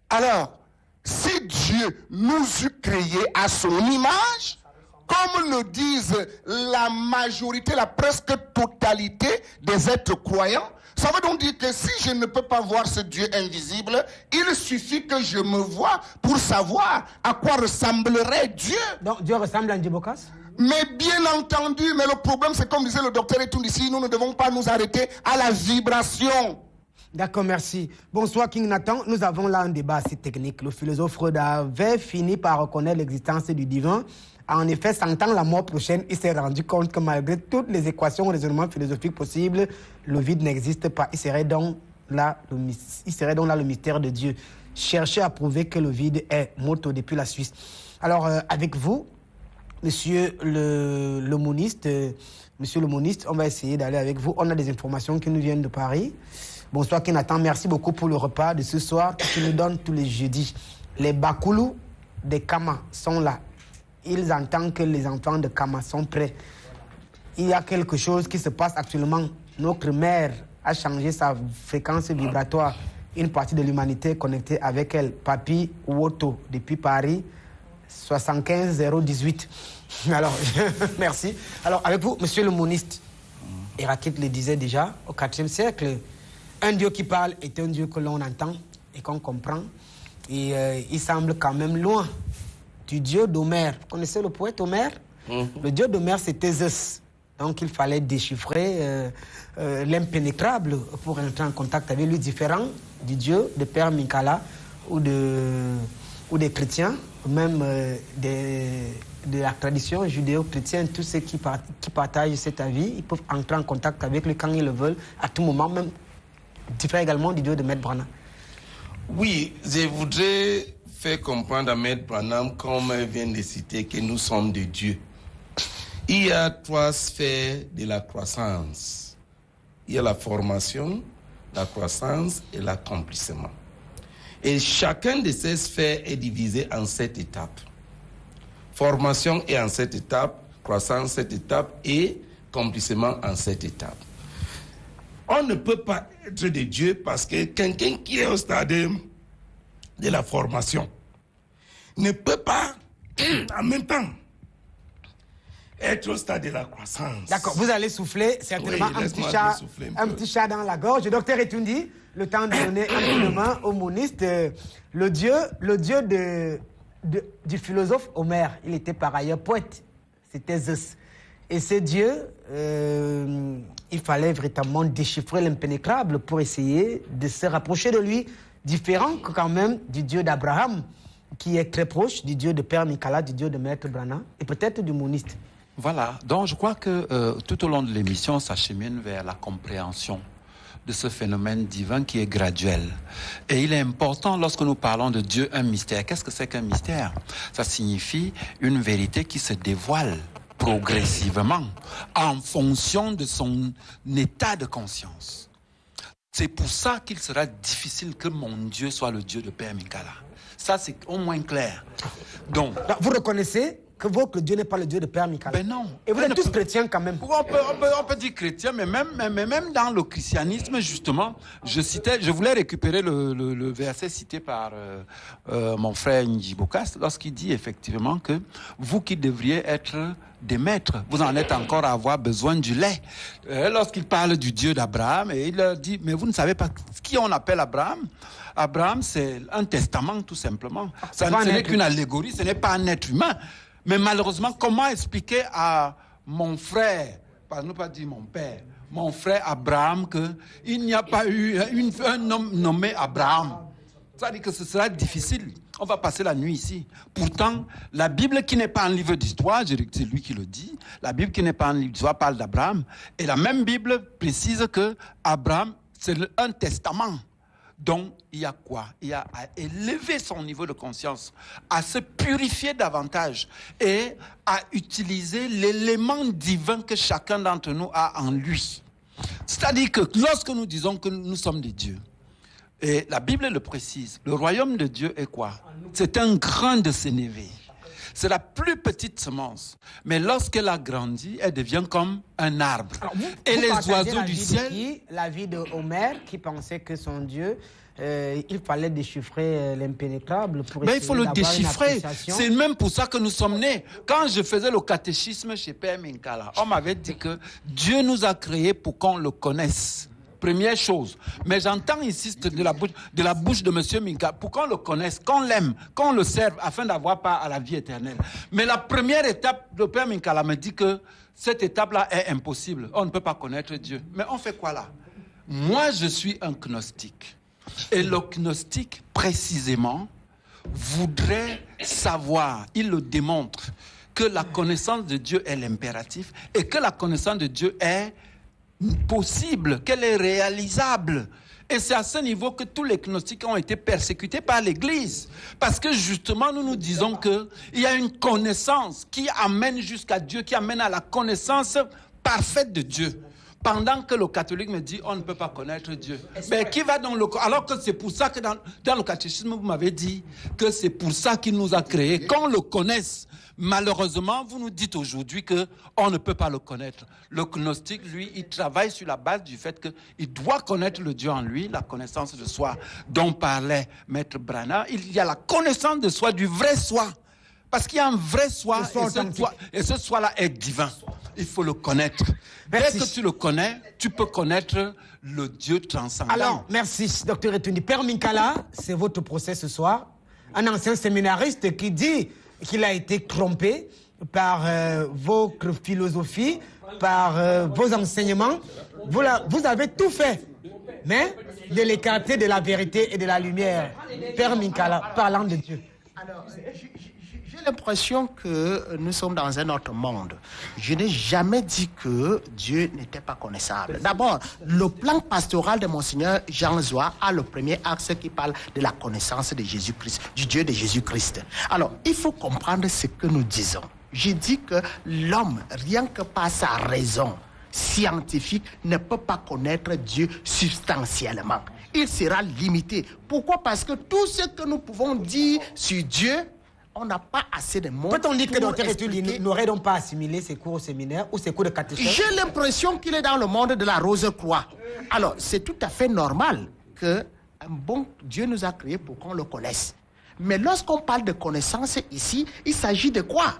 Alors, si Dieu nous eût créés à son image, comme le disent la majorité, la presque totalité des êtres croyants, ça veut donc dire que si je ne peux pas voir ce Dieu invisible, il suffit que je me voie pour savoir à quoi ressemblerait Dieu. Donc Dieu ressemble à Ndibokas? Mais bien entendu, mais le problème, c'est comme disait le docteur Etundi ici, nous ne devons pas nous arrêter à la vibration. D'accord, merci. Bonsoir King Nathan. Nous avons là un débat assez technique. Le philosophe Freud avait fini par reconnaître l'existence du divin. En effet, sentant la mort prochaine, il s'est rendu compte que malgré toutes les équations ou raisonnements philosophiques possibles, le vide n'existe pas. Il serait donc là le mystère de Dieu. Chercher à prouver que le vide est motto depuis la Suisse. Alors, avec vous, monsieur le moniste, on va essayer d'aller avec vous. On a des informations qui nous viennent de Paris. Bonsoir Kenathan, merci beaucoup pour le repas de ce soir que tu nous donnes tous les jeudis. Les Bakoulou des Kama sont là. Ils entendent que les enfants de Kama sont prêts. Il y a quelque chose qui se passe actuellement. Notre mère a changé sa fréquence vibratoire. Une partie de l'humanité est connectée avec elle. Papi Woto, depuis Paris, 75 018. Alors, merci. Alors, avec vous, monsieur le moniste, Héraclite le disait déjà, au IVe siècle, un Dieu qui parle est un Dieu que l'on entend et qu'on comprend. Et il semble quand même loin du Dieu d'Homère. Vous connaissez le poète Homère? Le Dieu d'Homère, c'était Zeus. Donc, il fallait déchiffrer l'impénétrable pour entrer en contact avec lui, différent du Dieu de Père Minkala ou des chrétiens, même de la tradition judéo-chrétienne. Tous ceux qui partagent cet avis, ils peuvent entrer en contact avec lui quand ils le veulent, à tout moment, même différent également du Dieu de Maître Branham. Oui, je voudrais faire comprendre à Maître Branham, comme elle vient de citer, que nous sommes des dieux. Il y a 3 sphères de la croissance. Il y a la formation, la croissance et l'accomplissement. Et chacun de ces sphères est divisé en 7 étapes. Formation est en 7 étapes, croissance 7 étapes et accomplissement en 7 étapes. On ne peut pas être des dieux parce que quelqu'un qui est au stade de la formation ne peut pas en même temps être au stade de la croissance. D'accord, vous allez souffler certainement oui, un petit chat dans la gorge. Docteur Etundi, le temps de donner un coup de main au moniste. Le dieu du philosophe Homère, il était par ailleurs poète, c'était Zeus. Et ce dieu, il fallait véritablement déchiffrer l'impénétrable pour essayer de se rapprocher de lui, différent quand même du dieu d'Abraham, qui est très proche du dieu de Père Minkala, du dieu de Maître Branham, et peut-être du moniste. Voilà, donc je crois que tout au long de l'émission, ça chemine vers la compréhension de ce phénomène divin qui est graduel. Et il est important, lorsque nous parlons de Dieu, un mystère. Qu'est-ce que c'est qu'un mystère? Ça signifie une vérité qui se dévoile progressivement en fonction de son état de conscience. C'est pour ça qu'il sera difficile que mon Dieu soit le Dieu de Père Minkala. Ça, c'est au moins clair. Donc, vous reconnaissez que votre Dieu n'est pas le Dieu de Père Minkala? Ben non. Et vous êtes tous chrétiens quand même. On peut dire chrétien, mais même dans le christianisme, justement, je voulais récupérer le verset cité par mon frère Njibokas, lorsqu'il dit effectivement que vous qui devriez être des maîtres, vous en êtes encore à avoir besoin du lait. Lorsqu'il parle du Dieu d'Abraham, et il leur dit, mais vous ne savez pas qui on appelle Abraham? Abraham, c'est un testament, tout simplement. Ce n'est qu'une allégorie, ce n'est pas un être humain. Mais malheureusement, comment expliquer à mon frère, par ne pas dire mon père, mon frère Abraham, qu'il n'y a pas eu un homme nommé Abraham? Ça veut dire que ce sera difficile. On va passer la nuit ici. Pourtant, la Bible qui n'est pas un livre d'histoire, c'est lui qui le dit, la Bible qui n'est pas un livre d'histoire parle d'Abraham. Et la même Bible précise que Abraham, c'est un testament. Donc, il y a quoi? Il y a à élever son niveau de conscience, à se purifier davantage et à utiliser l'élément divin que chacun d'entre nous a en lui. C'est-à-dire que lorsque nous disons que nous sommes des dieux, et la Bible le précise, le royaume de Dieu est quoi? C'est un grain de sénévé. C'est la plus petite semence. Mais lorsqu'elle a grandi, elle devient comme un arbre. Alors, et les oiseaux du ciel... La vie de Homère, qui pensait que son Dieu, il fallait déchiffrer l'impénétrable pour essayer il faut le déchiffrer. C'est même pour ça que nous sommes nés. Quand je faisais le catéchisme chez Père Minkala, on m'avait dit que Dieu nous a créés pour qu'on le connaisse. première chose. Mais j'entends ici de la bouche de M. Minka, pour qu'on le connaisse, qu'on l'aime, qu'on le serve, afin d'avoir part à la vie éternelle. Mais la première étape, le Père Minkala me dit que cette étape-là est impossible. On ne peut pas connaître Dieu. Mais on fait quoi là? Moi, je suis un gnostique. Et le gnostique, précisément, voudrait savoir, il le démontre, que la connaissance de Dieu est l'impératif et que la connaissance de Dieu est possible, qu'elle est réalisable. Et c'est à ce niveau que tous les gnostiques ont été persécutés par l'Église. Parce que justement, nous nous disons qu'il y a une connaissance qui amène jusqu'à Dieu, qui amène à la connaissance parfaite de Dieu. Pendant que le catholique me dit, on ne peut pas connaître Dieu. Mais qui va dans le... Alors que c'est pour ça que dans le catéchisme, vous m'avez dit que c'est pour ça qu'il nous a créés, qu'on le connaisse. Malheureusement, vous nous dites aujourd'hui qu'on ne peut pas le connaître. Le gnostique, lui, il travaille sur la base du fait qu'il doit connaître le Dieu en lui, la connaissance de soi dont parlait Maître Brana. Il y a la connaissance de soi, du vrai soi. Parce qu'il y a un vrai soi, et ce soi-là est divin. Il faut le connaître. Merci. Dès que tu le connais, tu peux connaître le Dieu transcendant. Alors, merci, Dr Etundi. Père Minkala, c'est votre procès ce soir. Un ancien séminariste qui dit qu'il a été trompé par votre philosophie, par vos enseignements. Vous avez tout fait, mais de l'écarter de la vérité et de la lumière. Père Minkala, parlant de Dieu. Alors, j'ai l'impression que nous sommes dans un autre monde. Je n'ai jamais dit que Dieu n'était pas connaissable. D'abord, le plan pastoral de Monseigneur Jean Zoua a le premier axe qui parle de la connaissance de Jésus-Christ, du Dieu de Jésus-Christ. Alors, il faut comprendre ce que nous disons. J'ai dit que l'homme, rien que par sa raison scientifique, ne peut pas connaître Dieu substantiellement. Il sera limité. Pourquoi? Parce que tout ce que nous pouvons dire sur Dieu, on n'a pas assez de mots. Peut-on dire que Dr Etundi n'aurait donc pas assimilé ses cours au séminaire ou ses cours de catéchisme? J'ai l'impression qu'il est dans le monde de la Rose-Croix. Alors, c'est tout à fait normal qu'un bon Dieu nous a créés pour qu'on le connaisse. Mais lorsqu'on parle de connaissance ici, il s'agit de quoi?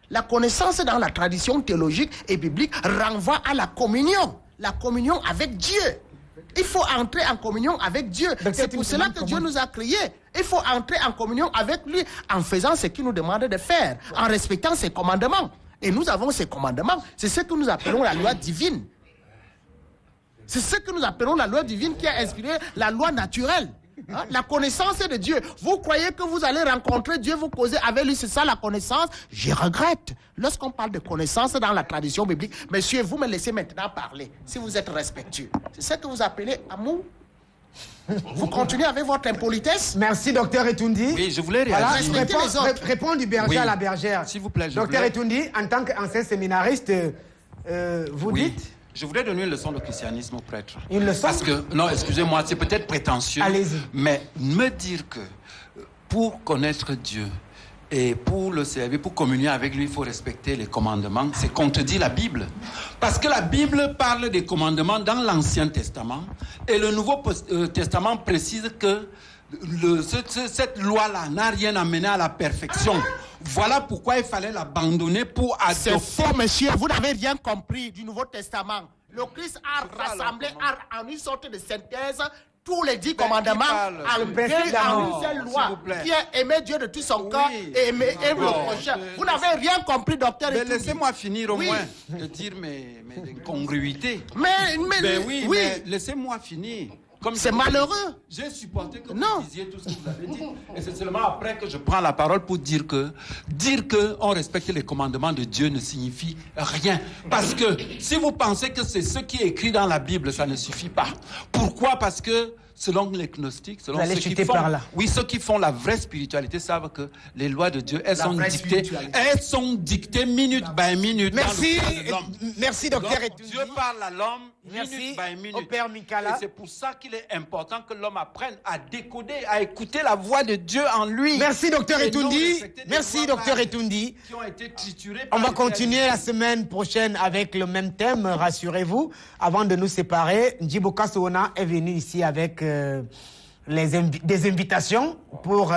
La connaissance dans la tradition théologique et biblique renvoie à la communion avec Dieu. Il faut entrer en communion avec Dieu. C'est pour cela que Dieu nous a créés. Il faut entrer en communion avec lui en faisant ce qu'il nous demande de faire, en respectant ses commandements. Et nous avons ces commandements. C'est ce que nous appelons la loi divine. C'est ce que nous appelons la loi divine qui a inspiré la loi naturelle. Hein? La connaissance de Dieu. Vous croyez que vous allez rencontrer Dieu, vous causez avec lui, c'est ça la connaissance? Je regrette. Lorsqu'on parle de connaissance dans la tradition biblique, monsieur, vous me laissez maintenant parler, si vous êtes respectueux. C'est ce que vous appelez amour? Vous continuez avec votre impolitesse? Merci, Dr Etundi. Oui, je voulais réagir. Voilà, réponds du berger à la bergère. S'il vous plaît, Dr Etundi, en tant qu'ancien séminariste, vous dites... Je voudrais donner une leçon de christianisme au prêtre. Une leçon? Parce que, non, excusez-moi, c'est peut-être prétentieux. Allez-y. Mais me dire que pour connaître Dieu et pour le servir, pour communier avec lui, il faut respecter les commandements, c'est contredit la Bible. Parce que la Bible parle des commandements dans l'Ancien Testament et le Nouveau Testament précise que cette loi-là n'a rien amené à la perfection. Voilà pourquoi il fallait l'abandonner pour adopter. C'est faux, monsieur. Vous n'avez rien compris du Nouveau Testament. Le Christ a rassemblé en une sorte de synthèse tous les 10 commandements en une seule loi, qui est aimer Dieu de tout son cœur et aimer le prochain. Vous n'avez rien compris, docteur. Mais laissez-moi finir au moins de dire mes incongruités. Mais laissez-moi finir. C'est malheureux. J'ai supporté que vous disiez tout ce que vous avez dit. Et c'est seulement après que je prends la parole pour dire que on respecte les commandements de Dieu ne signifie rien. Parce que si vous pensez que c'est ce qui est écrit dans la Bible, ça ne suffit pas. Pourquoi? Parce que selon les gnostiques, selon ceux qui font la vraie spiritualité savent que les lois de Dieu, elles sont dictées minute by minute. Merci, docteur Etundi. Dieu parle à l'homme minute by minute. Au Père Minkala. Et c'est pour ça qu'il est important que l'homme apprenne à décoder, à écouter la voix de Dieu en lui. Merci, docteur Etundi. Merci, docteur Etundi. Qui ont été triturés. On va continuer la semaine prochaine avec le même thème, rassurez-vous. Avant de nous séparer, Djiboka Soona est venu ici avec des invitations pour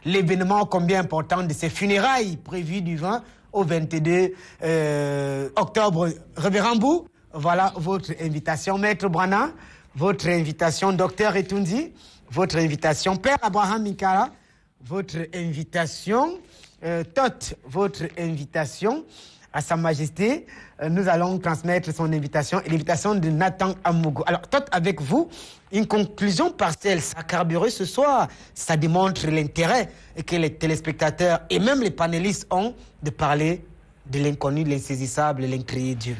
l'événement combien important de ses funérailles prévues du 20 au 22 octobre. Révérend Bou, voilà votre invitation. Maître Brana, votre invitation. Docteur Etundi, votre invitation. Père Abraham Mikara, votre invitation. Tot, votre invitation. À Sa Majesté, nous allons transmettre son invitation et l'invitation de Nathan Amougou. Alors, Tot, avec vous, une conclusion partielle. Ça a carburé ce soir. Ça démontre l'intérêt que les téléspectateurs et même les panélistes ont de parler de l'inconnu, de l'insaisissable, de l'incréé Dieu.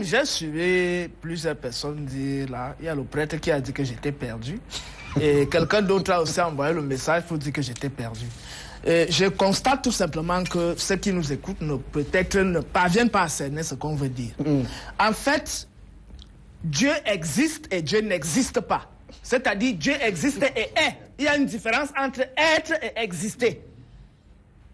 J'ai suivi plusieurs personnes dire là. Il y a le prêtre qui a dit que j'étais perdu. Et quelqu'un d'autre a aussi envoyé le message pour dire que j'étais perdu. Et je constate tout simplement que ceux qui nous écoutent peut-être ne parviennent pas à cerner ce qu'on veut dire. En fait, Dieu existe et Dieu n'existe pas. C'est-à-dire Dieu existe et est. Il y a une différence entre être et exister.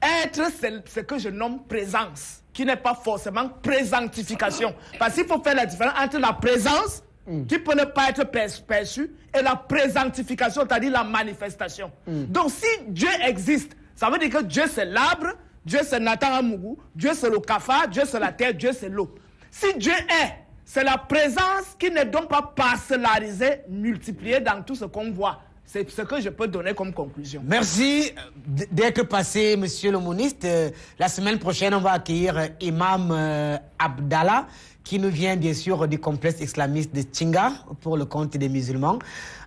Être, c'est ce que je nomme présence, qui n'est pas forcément présentification. Parce qu'il faut faire la différence entre la présence, qui peut ne pas être perçue, et la présentification, c'est-à-dire la manifestation. Donc si Dieu existe, ça veut dire que Dieu c'est l'arbre, Dieu c'est Nathan Amougou, Dieu c'est le cafard, Dieu c'est la terre, Dieu c'est l'eau. Si Dieu est, c'est la présence qui n'est donc pas parcellarisée, multipliée dans tout ce qu'on voit. C'est ce que je peux donner comme conclusion. Merci d'être passé, monsieur le moniste. La semaine prochaine, on va accueillir Imam Abdallah, qui nous vient bien sûr du complexe islamiste de Tchinga pour le compte des musulmans.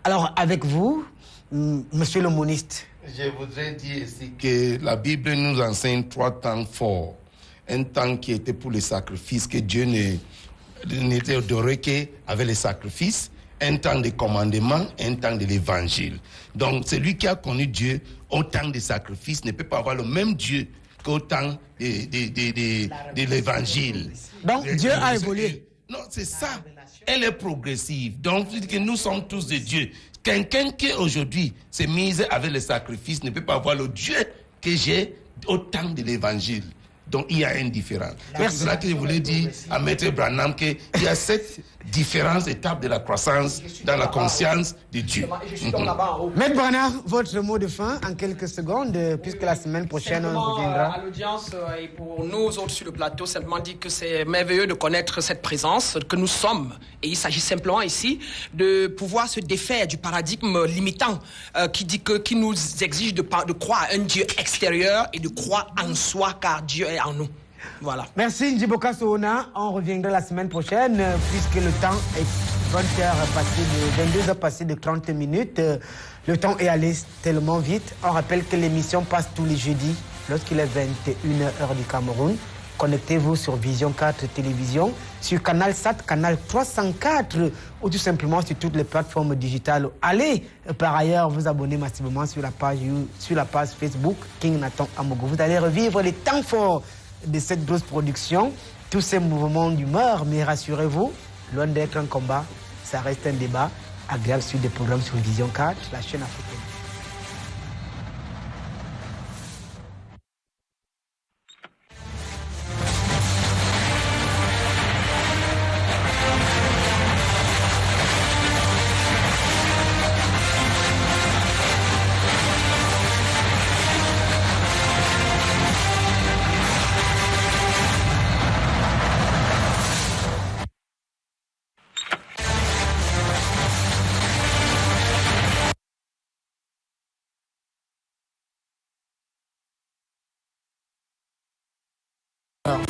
Alors, avec vous, monsieur le moniste. Je voudrais dire ici que la Bible nous enseigne 3 temps forts. Un temps qui était pour les sacrifices, que Dieu n'était adoré qu'avec les sacrifices. Un temps de commandement, un temps de l'évangile. Donc, celui qui a connu Dieu au temps des sacrifices ne peut pas avoir le même Dieu qu'au temps de l'évangile. Donc, Dieu a évolué. Non, c'est ça. Elle est progressive. Donc, nous sommes tous des dieux. Quelqu'un qui aujourd'hui s'est mis avec les sacrifices ne peut pas avoir le Dieu que j'ai au temps de l'évangile. Donc, il y a une différence. C'est cela que je voulais dire à Maître Branham qu'il y a cette différentes étapes de la croissance dans la conscience de Dieu. Maître Branham, votre mot de fin en quelques secondes, puisque la semaine prochaine on reviendra. À l'audience et pour nous autres sur le plateau, simplement dire que c'est merveilleux de connaître cette présence que nous sommes. Et il s'agit simplement ici de pouvoir se défaire du paradigme limitant qui nous exige de croire à un Dieu extérieur et de croire en soi car Dieu est en nous. Voilà. Merci Njiboka Soona. On reviendra la semaine prochaine puisque le temps est 22h passé de 30 minutes. Le temps est allé tellement vite. On rappelle que l'émission passe tous les jeudis lorsqu'il est 21h heure du Cameroun. Connectez-vous sur Vision 4 Télévision, sur Canal Sat, Canal 304 ou tout simplement sur toutes les plateformes digitales. Allez par ailleurs vous abonner massivement sur la page Facebook King Nathan Amougou. Vous allez revivre les temps forts de cette grosse production, tous ces mouvements d'humeur, mais rassurez-vous, loin d'être un combat, ça reste un débat agréable sur des programmes sur Vision 4, la chaîne africaine.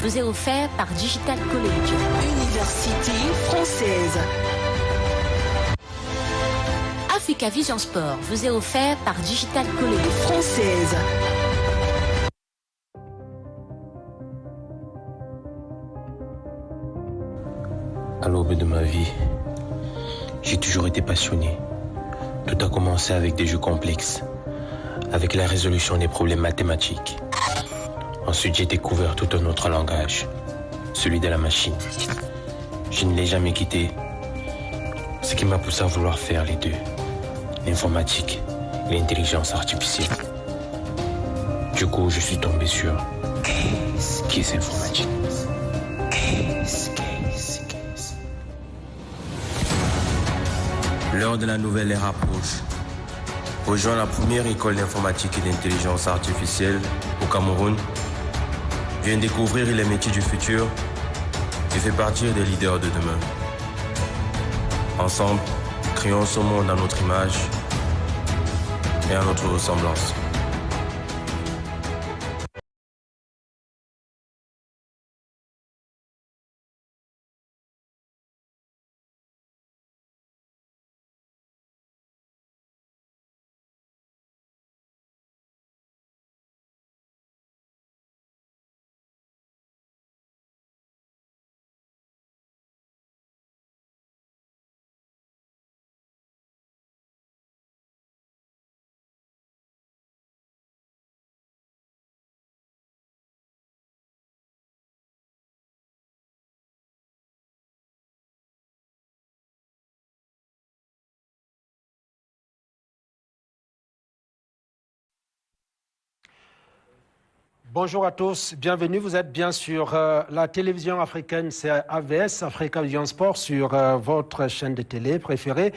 Vous est offert par Digital College. Université française. Africa Vision Sport vous est offert par Digital College française. À l'aube de ma vie, j'ai toujours été passionné. Tout a commencé avec des jeux complexes, avec la résolution des problèmes mathématiques. Ensuite, j'ai découvert tout un autre langage, celui de la machine. Je ne l'ai jamais quitté, ce qui m'a poussé à vouloir faire les deux, l'informatique et l'intelligence artificielle. Du coup, je suis tombé sur qu'est-ce informatique. L'heure de la nouvelle ère approche. Rejoins la première école d'informatique et d'intelligence artificielle au Cameroun. Viens découvrir les métiers du futur Tu fais partie des leaders de demain. Ensemble, créons ce monde à notre image et à notre ressemblance. Bonjour à tous, bienvenue. Vous êtes bien sur la télévision africaine, c'est AVS, Africa Vision Sport, sur votre chaîne de télé préférée.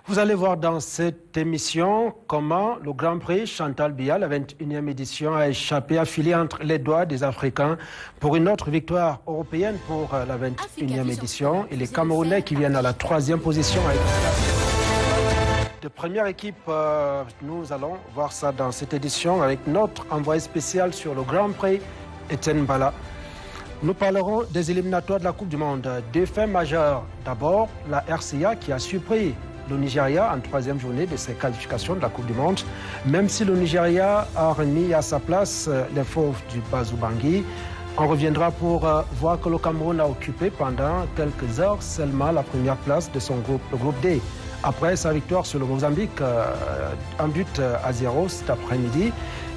Vous allez voir dans cette émission comment le Grand Prix Chantal Biya, la 21e édition, a échappé, a filé entre les doigts des Africains pour une autre victoire européenne pour la 21e édition. Et les Camerounais qui viennent à la 3e position avec de première équipe, nous allons voir ça dans cette édition avec notre envoyé spécial sur le Grand Prix, Etienne Bala. Nous parlerons des éliminatoires de la Coupe du Monde. Deux faits majeurs. D'abord, la RCA qui a surpris le Nigeria en 3e journée de ses qualifications de la Coupe du Monde. Même si le Nigeria a remis à sa place les fauves du Bazou-Bangui, on reviendra pour voir que le Cameroun a occupé pendant quelques heures seulement la première place de son groupe, le groupe D. Après sa victoire sur le Mozambique, un but à 0 cet après-midi,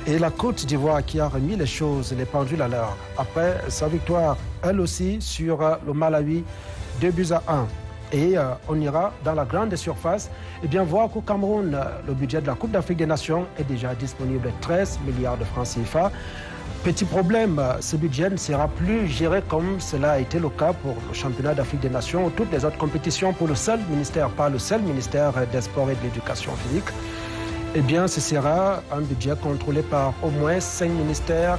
et la Côte d'Ivoire qui a remis les choses, les pendules à l'heure. Après sa victoire, elle aussi, sur le Malawi, 2-1. Et on ira dans la grande surface et bien voir qu'au Cameroun, le budget de la Coupe d'Afrique des Nations est déjà disponible, 13 milliards de francs CFA. Petit problème, ce budget ne sera plus géré comme cela a été le cas pour le championnat d'Afrique des Nations ou toutes les autres compétitions pour le seul ministère, pas le seul ministère des Sports et de l'Éducation physique. Eh bien, ce sera un budget contrôlé par au moins 5 ministères